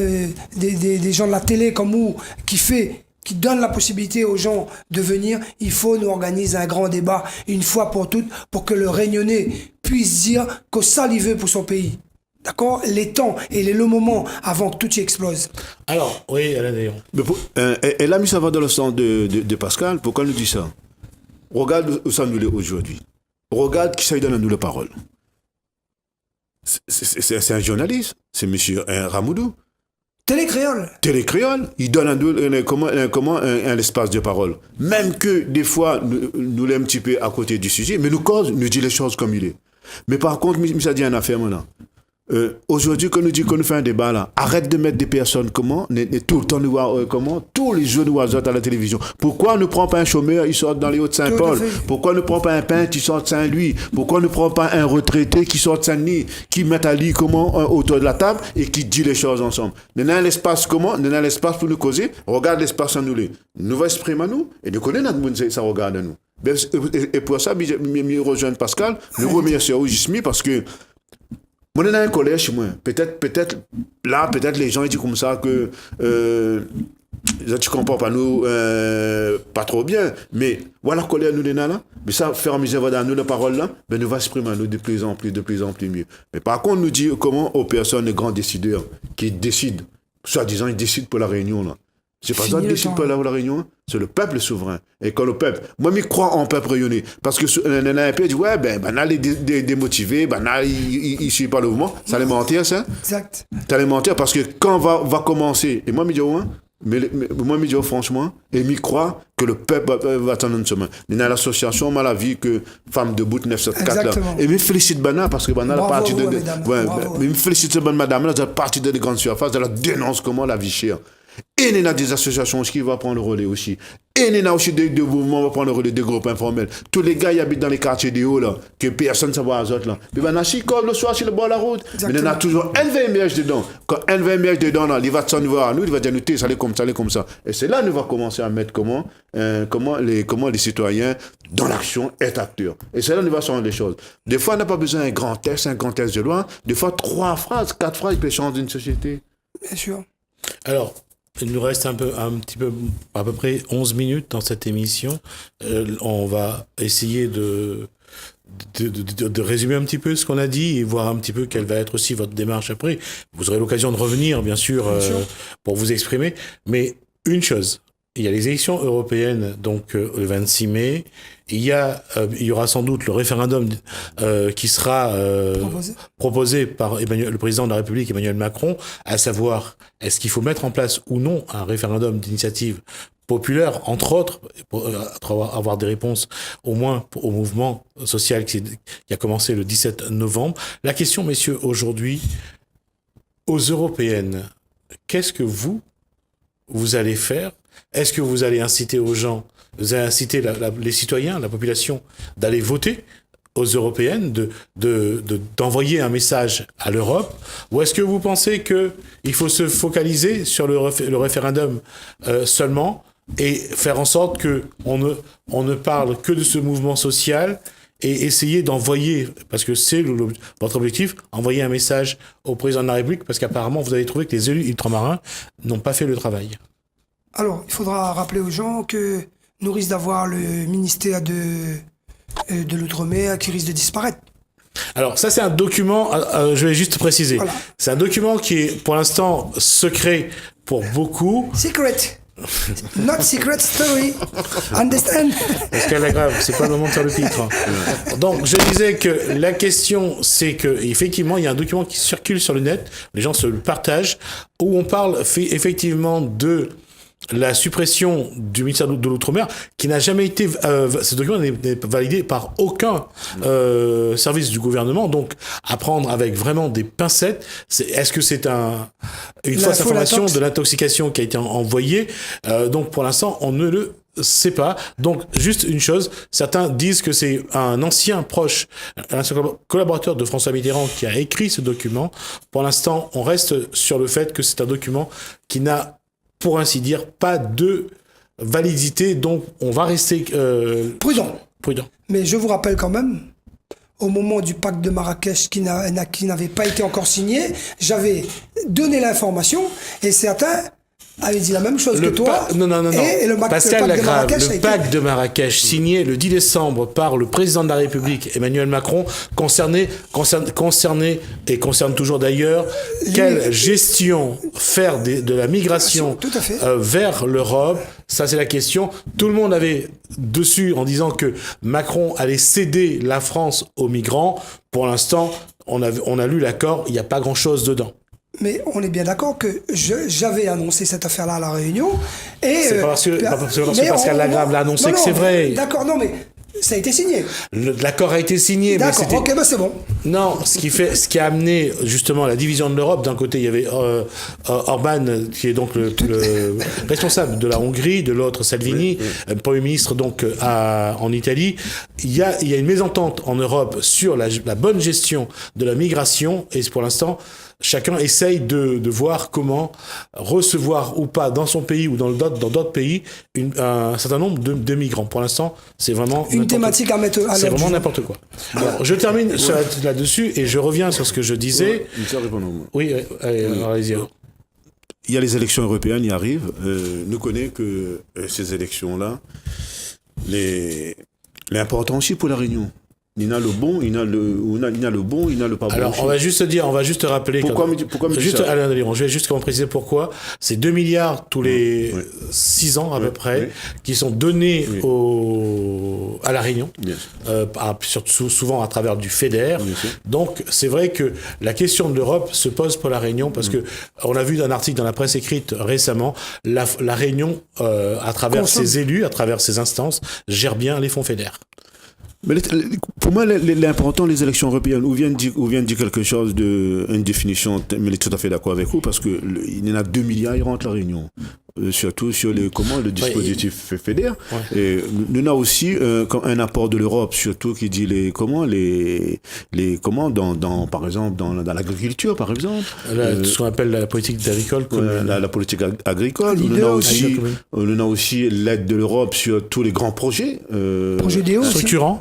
des gens de la télé comme vous, qui donne la possibilité aux gens de venir, il faut nous organiser un grand débat une fois pour toutes pour que le Réunionnais puisse dire que ça il veut pour son pays. D'accord? Les temps et le moment avant que tout y explose.
Alors, oui, Alain Dayon.
Mais elle a mis ça va dans le sens de Pascal. Pourquoi elle nous dit ça? Regarde où ça nous est aujourd'hui. Regarde qui ça donne à nous la parole. C'est un journaliste. C'est monsieur Ramoudou.
Télé Créole.
Télé Créole, il donne un espace de parole. Même que des fois, nous l'aimons un petit peu à côté du sujet, mais nous dit les choses comme il est. Mais par contre, ça dit une affaire maintenant. Aujourd'hui, quand nous dit qu'on nous fait un débat là, arrête de mettre des personnes tout le temps nous voir tous les jours nous voir à la télévision. Pourquoi ne prend pas un chômeur, il sort dans les Hauts-de-Saint-Paul? Pourquoi ne prend pas un peintre, qui sort de Saint-Louis? Pourquoi ne prend pas un retraité qui sort de Saint-Denis, qui met à lit autour de la table et qui dit les choses ensemble? Nous avons l'espace pour nous causer. Regarde l'espace en nous. Nous va exprimer à nous et nous connaissons notre monde, ça regarde à nous. Et pour ça, je rejoins Pascal, nous remercions Gismi parce que moi, on a un collège chez moi. Peut-être les gens ils disent comme ça que tu comprends pas nous pas trop bien. Mais voilà collège nous là. Mais ça, faire en misère dans nous la parole là, ben nous va exprimer à nous de plus en plus mieux. Mais par contre, nous dit comment aux personnes, les grands décideurs qui décident, soi-disant ils décident pour la réunion là. C'est pas ça qui décide pour la réunion, c'est le peuple souverain. Et quand le peuple, moi, je crois en peuple rayonné. Parce que un peu dit, ouais, là, les démotivés, là, ils ne suivent pas le mouvement. Ça les mentir, ça.
Exact.
Ça les mentir parce que quand va commencer, et moi, je dis, franchement, et je crois que le peuple va attendre une semaine. Il y a l'association Malavi que Femmes Debout 974 là. Et je félicite Bana parce que Bana, la partie de. Je félicite cette bonne madame là, de la partie de grandes surfaces, de la dénonce comment la vie chère. Et il y a des associations qui vont prendre le relais aussi. Et il y a aussi des mouvements qui vont prendre le relais des groupes informels. Tous les gars qui habitent dans les quartiers des hauts, là, que personne ne sait voir les autres. Là. Mais ben, si le soir sur le bord de la route, mais il y en a toujours un VMH dedans. Quand un VMH dedans, là, il va s'en voir à nous, il va dire nous, ça allait comme ça. Et c'est là que nous va commencer à mettre comment les citoyens dans l'action être acteurs. Et c'est là que nous va changer les choses. Des fois, on n'a pas besoin d'un grand texte de loi. Des fois, 3 phrases, 4 phrases, il peut changer une société.
Bien sûr.
Alors, il nous reste un petit peu, à peu près 11 minutes dans cette émission. On va essayer de résumer un petit peu ce qu'on a dit et voir un petit peu quelle va être aussi votre démarche après. Vous aurez l'occasion de revenir, bien sûr, pour vous exprimer. Mais une chose, il y a les élections européennes, donc le 26 mai. Il y aura sans doute le référendum qui sera proposé par le président de la République, Emmanuel Macron, à savoir est-ce qu'il faut mettre en place ou non un référendum d'initiative populaire, entre autres, pour avoir des réponses au moins au mouvement social qui a commencé le 17 novembre. La question, messieurs, aujourd'hui, aux européennes, qu'est-ce que vous allez faire? Est-ce que vous allez inciter aux gens, vous allez inciter les citoyens, la population, d'aller voter aux européennes, d'envoyer un message à l'Europe, ou est-ce que vous pensez qu'il faut se focaliser sur le référendum seulement et faire en sorte qu'on ne parle que de ce mouvement social et essayer d'envoyer, parce que c'est votre objectif, envoyer un message au président de la République, parce qu'apparemment vous avez trouvé que les élus ultramarins n'ont pas fait le travail.
Alors, il faudra rappeler aux gens que nous risquons d'avoir le ministère de l'Outre-mer qui risque de disparaître.
Alors, ça, c'est un document, je vais juste préciser. Voilà. C'est un document qui est, pour l'instant, secret pour beaucoup.
Secret. Not secret story. Understand?
Parce qu'elle est grave, c'est pas le moment de faire le titre. Donc, je disais que la question, c'est que, effectivement, il y a un document qui circule sur le net, les gens se le partagent, où on parle effectivement de la suppression du ministère de l'Outre-mer, qui n'a jamais été... ce document n'est validé par aucun service du gouvernement, donc à prendre avec vraiment des pincettes. Est-ce que c'est une fausse information de l'intoxication qui a été envoyée? Donc pour l'instant, on ne le sait pas. Donc juste une chose, certains disent que c'est un ancien proche, un collaborateur de François Mitterrand qui a écrit ce document. Pour l'instant, on reste sur le fait que c'est un document qui n'a, pour ainsi dire, pas de validité, donc on va rester
prudent.
Prudent.
Mais je vous rappelle quand même, au moment du pacte de Marrakech qui n'avait pas été encore signé, j'avais donné l'information et certains avaient dit la même chose que toi.
Non.
Et
Pascal Lagrave, le pacte de Marrakech signé le 10 décembre par le président de la République, Emmanuel Macron, concerne et concerne toujours d'ailleurs quelle gestion faire de la migration vers l'Europe. Ça, c'est la question. Tout le monde avait dessus en disant que Macron allait céder la France aux migrants. Pour l'instant, on a lu l'accord, il n'y a pas grand-chose dedans.
Mais on est bien d'accord que j'avais annoncé cette affaire-là à La Réunion. Et
c'est pas parce que Pascal Lagrave l'a annoncé que c'est vrai.
D'accord, non, mais ça a été signé.
L'accord a été signé.
D'accord, mais ok, c'est bon.
Non, ce qui a amené justement la division de l'Europe, d'un côté il y avait Orban, qui est donc le responsable de la Hongrie, de l'autre Salvini, Premier ministre donc en Italie. Il y a une mésentente en Europe sur la bonne gestion de la migration, et pour l'instant, chacun essaye de voir comment recevoir ou pas dans son pays ou dans d'autres pays un certain nombre de migrants. Pour l'instant, c'est vraiment
une thématique à mettre à l'ordre.
C'est vraiment n'importe quoi. Alors, je termine là-dessus et je reviens sur ce que je disais. Oui, allez-y.
Il y a les élections européennes, il arrive. Nous connaissons que ces élections-là, l'important aussi pour la Réunion. Il y a le bon, il y a le bon, il y a le pas bon.
Alors, on va juste rappeler.
Pourquoi
Alain Deliron, je vais juste préciser pourquoi. C'est 2 milliards tous les 6 ans à peu près qui sont donnés à la Réunion, surtout souvent à travers du FEDER. Donc, c'est vrai que la question de l'Europe se pose pour la Réunion parce que on a vu un article dans la presse écrite récemment, la Réunion, à travers ses élus, à travers ses instances, gère bien les fonds FEDER.
Mais pour moi, l'important, les élections européennes, ou vient de dire quelque chose une définition, mais il est tout à fait d'accord avec vous, parce que il y en a 2 milliards, ils rentrent à la Réunion. Surtout sur le dispositif FEDER. Ouais. Et nous avons aussi un apport de l'Europe, surtout qui dit par exemple dans l'agriculture, par exemple.
Ce qu'on appelle la politique agricole.
La politique agricole. Nous avons aussi l'aide de l'Europe sur tous les grands projets.
Projets DO
structurants.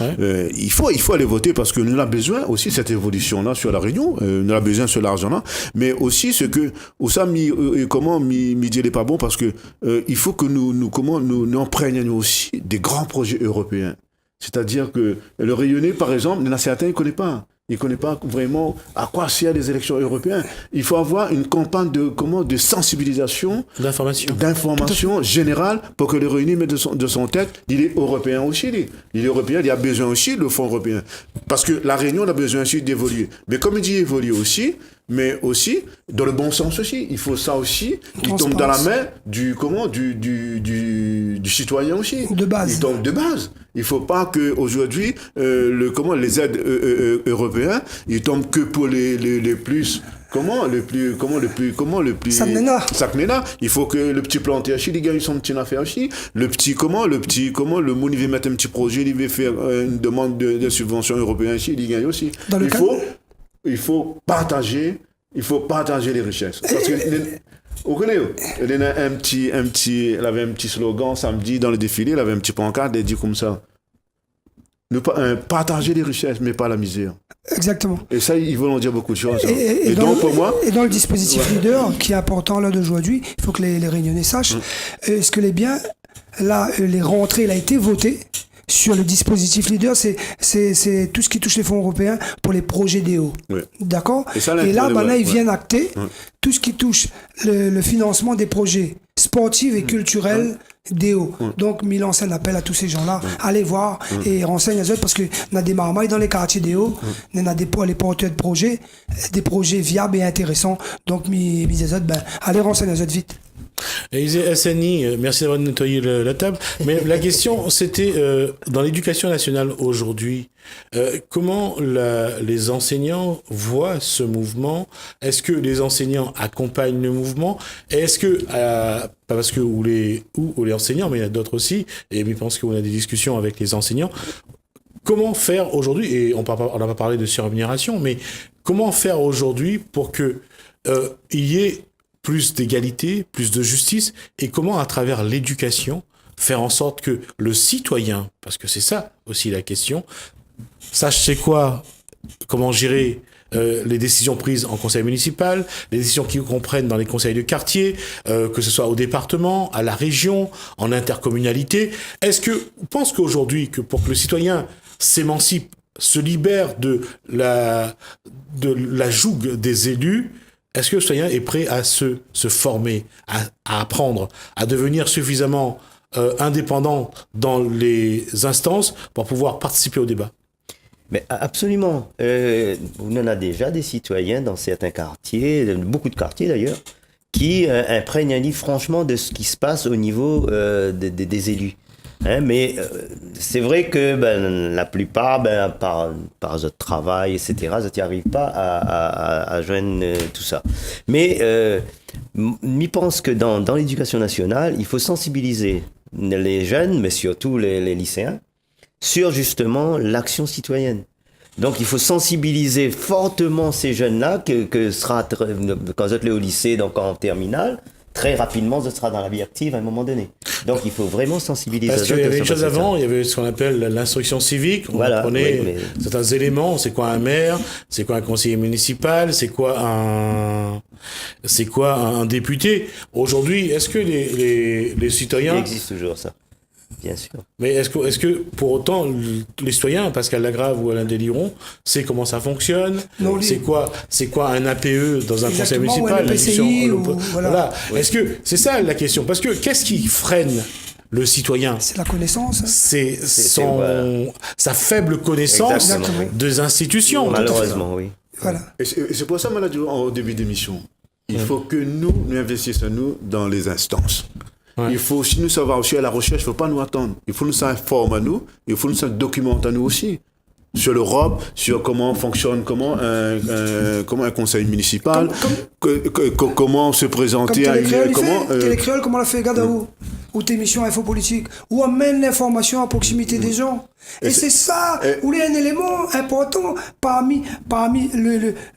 Ouais. Il faut aller voter parce que nous avons besoin aussi cette évolution-là sur la Réunion. Nous avons besoin de cet argent-là. Mais aussi ce que, il n'est pas bon parce que il faut que nous imprègnions aussi des grands projets européens. C'est-à-dire que le Réunionnais, par exemple, il y en a certains qui ne connaissent pas. Il ne connaît pas vraiment à quoi servent les élections européennes. Il faut avoir une campagne de sensibilisation, d'information générale pour que le Réunionnais mette de son tête, il est européen aussi. Il est européen, il a besoin aussi de fonds européens. Parce que la Réunion a besoin aussi d'évoluer. Mais comme il dit évoluer aussi, mais aussi dans le bon sens aussi. Il faut ça aussi. Il tombe dans la main du citoyen aussi.
De base.
Il tombe de base. Il faut pas que aujourd'hui les aides européennes, ils tombent que pour les plus Saknena. Il faut que le petit planter aussi, il gagne son petit affaire aussi. Le monde, il veut mettre un petit projet, il veut faire une demande de subvention européenne aussi, il gagne aussi. Il faut partager les richesses. Parce que vous connaissez, il avait un petit slogan samedi dans le défilé, il avait un petit pancarte, il dit comme ça. Partager les richesses, mais pas la misère.
Exactement.
Et ça, ils veulent en dire beaucoup de choses.
Et donc, pour moi... Et dans le dispositif leader, qui est important là d'aujourd'hui, il faut que les Réunionnais sachent, ce que les biens, là, les rentrées, il a été voté sur le dispositif leader, c'est tout ce qui touche les fonds européens pour les projets DO. Oui. D'accord ? Et là, maintenant, ils viennent acter tout ce qui touche le financement des projets sportifs et culturels DO. Donc, il lance un appel à tous ces gens-là. Allez voir et renseignez les autres parce qu'il y a des marmailles dans les quartiers DO. Il y a des porteurs de projets, des projets viables et intéressants. Donc, allez renseigner les autres vite.
Élisée SNI, merci d'avoir nettoyé la table. Mais la question, c'était dans l'éducation nationale aujourd'hui, comment les enseignants voient ce mouvement ? Est-ce que les enseignants accompagnent le mouvement ? Est-ce que, pas parce que ou les enseignants, mais il y en a d'autres aussi, et je pense qu'on a des discussions avec les enseignants. Comment faire aujourd'hui, et on n'a pas parlé de surrémunération, mais comment faire aujourd'hui pour que il y ait plus d'égalité, plus de justice, et comment, à travers l'éducation, faire en sorte que le citoyen, parce que c'est ça aussi la question, sache comment gérer les décisions prises en conseil municipal, les décisions qu'ils comprennent dans les conseils de quartier, que ce soit au département, à la région, en intercommunalité. Est-ce que vous pensez qu'aujourd'hui, pour que le citoyen s'émancipe, se libère de la joug des élus, est-ce que le citoyen est prêt à se former, à apprendre, à devenir suffisamment indépendant dans les instances pour pouvoir participer au débat ?
Mais absolument. On en a déjà des citoyens dans certains quartiers, beaucoup de quartiers d'ailleurs, qui imprègnent un livre franchement de ce qui se passe au niveau des élus. Mais c'est vrai que la plupart, par notre travail, etc., ça n'y arrive pas à joindre tout ça. Mais je pense que dans l'éducation nationale, il faut sensibiliser les jeunes, mais surtout les lycéens, sur justement l'action citoyenne. Donc il faut sensibiliser fortement ces jeunes-là, que sera quand vous êtes au lycée, donc en terminale, très rapidement, ce sera dans la vie active à un moment donné. Donc il faut vraiment sensibiliser.
Parce qu'il y avait une chose avant, il y avait ce qu'on appelle l'instruction civique. On apprenait certains éléments. C'est quoi un maire ? C'est quoi un conseiller municipal ? C'est quoi un député ? Aujourd'hui, est-ce que les citoyens...
Il existe toujours ça. Bien sûr.
Mais est-ce que pour autant les citoyens, Pascal Lagrave ou Alain Déliron, sait comment ça fonctionne ? C'est quoi un APE dans un conseil municipal ? Voilà. Oui. Est-ce que c'est ça la question ? Parce que qu'est-ce qui freine le citoyen ?
C'est la connaissance.
C'est sa faible connaissance des institutions.
Malheureusement, oui.
Voilà.
Et c'est pour ça, au début d'émission, il faut que nous investissions dans les instances.
Ouais.
Il faut aussi nous savoir aussi à la recherche, il ne faut pas nous attendre. Il faut nous informer à nous, il faut nous documenter à nous aussi. Sur l'Europe, sur comment fonctionne, comment un conseil municipal, comment se présenter à
Télécréole, comment l'a fait Gadaou, ou tes missions infopolitiques, où amène l'information à proximité des gens. Et c'est ça, où il y a un élément important parmi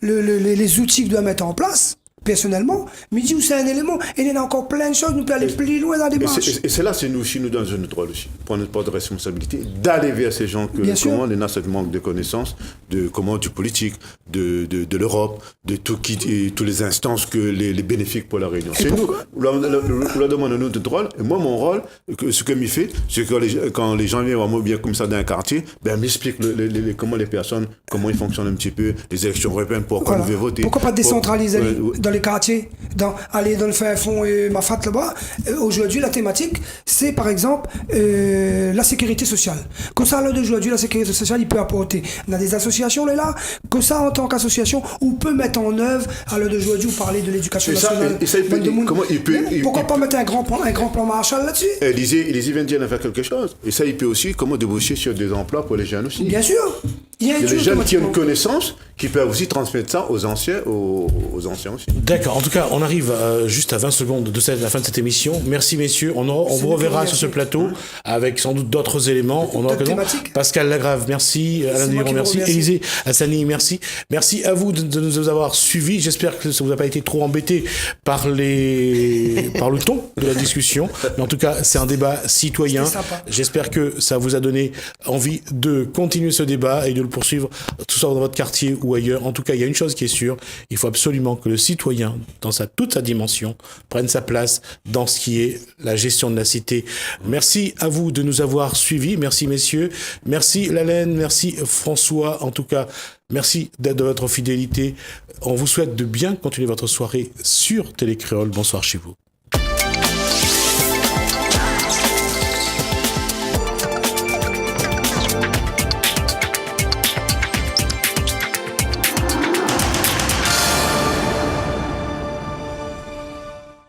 les outils que doit mettre en place. Personnellement, mais dit où c'est un élément, et il y en a encore plein de choses, nous pouvons aller plus loin dans la démarche.
Et c'est là, c'est nous aussi, nous dans notre rôle aussi, prendre notre part de responsabilité, d'aller vers ces gens comment on a ce manque de connaissances de comment du politique, de l'Europe, de tous les instances que les bénéfiques pour la Réunion. C'est nous, on leur demande notre rôle, et moi mon rôle, ce que m'y fait, c'est que quand les gens viennent voir moi bien comme ça dans un quartier, ben m'explique comment les personnes, comment ils fonctionnent un petit peu, les élections européennes, pourquoi on veut voter.
Pourquoi pas décentraliser dans les quartiers, aller dans le fin fond et Mafat là-bas. Aujourd'hui, la thématique, c'est par exemple la sécurité sociale. Comme ça, à l'heure d'aujourd'hui, la sécurité sociale, il peut apporter. On a des associations là, que ça, en tant qu'association, on peut mettre en œuvre, à l'heure d'aujourd'hui, vous parlez de l'éducation nationale. Pourquoi pas mettre un grand plan Marshall là-dessus?
Élysée vient de dire de faire quelque chose. Et ça, il peut aussi déboucher sur des emplois pour les jeunes aussi.
Bien sûr.
Il y a des jeunes qui ont une connaissance, qui peuvent aussi transmettre ça aux anciens aussi.
D'accord. En tout cas, on arrive juste à 20 secondes de la fin de cette émission. Merci, messieurs. On vous reverra sur ce plateau avec sans doute d'autres éléments. On aura Pascal Lagrave, merci. Alain Duron, merci. Élisée Hassani, merci. Merci à vous de nous avoir suivis. J'espère que ça vous a pas été trop embêté par le ton de la discussion. Mais en tout cas, c'est un débat citoyen. J'espère que ça vous a donné envie de continuer ce débat et de le poursuivre, tout ça dans votre quartier ou ailleurs. En tout cas, il y a une chose qui est sûre. Il faut absolument que le citoyen, dans toute sa dimension, prenne sa place dans ce qui est la gestion de la cité. Merci à vous de nous avoir suivis. Merci, messieurs. Merci, Lalaine. Merci, François. En tout cas, merci de votre fidélité. On vous souhaite de bien continuer votre soirée sur Télécréole. Bonsoir chez vous.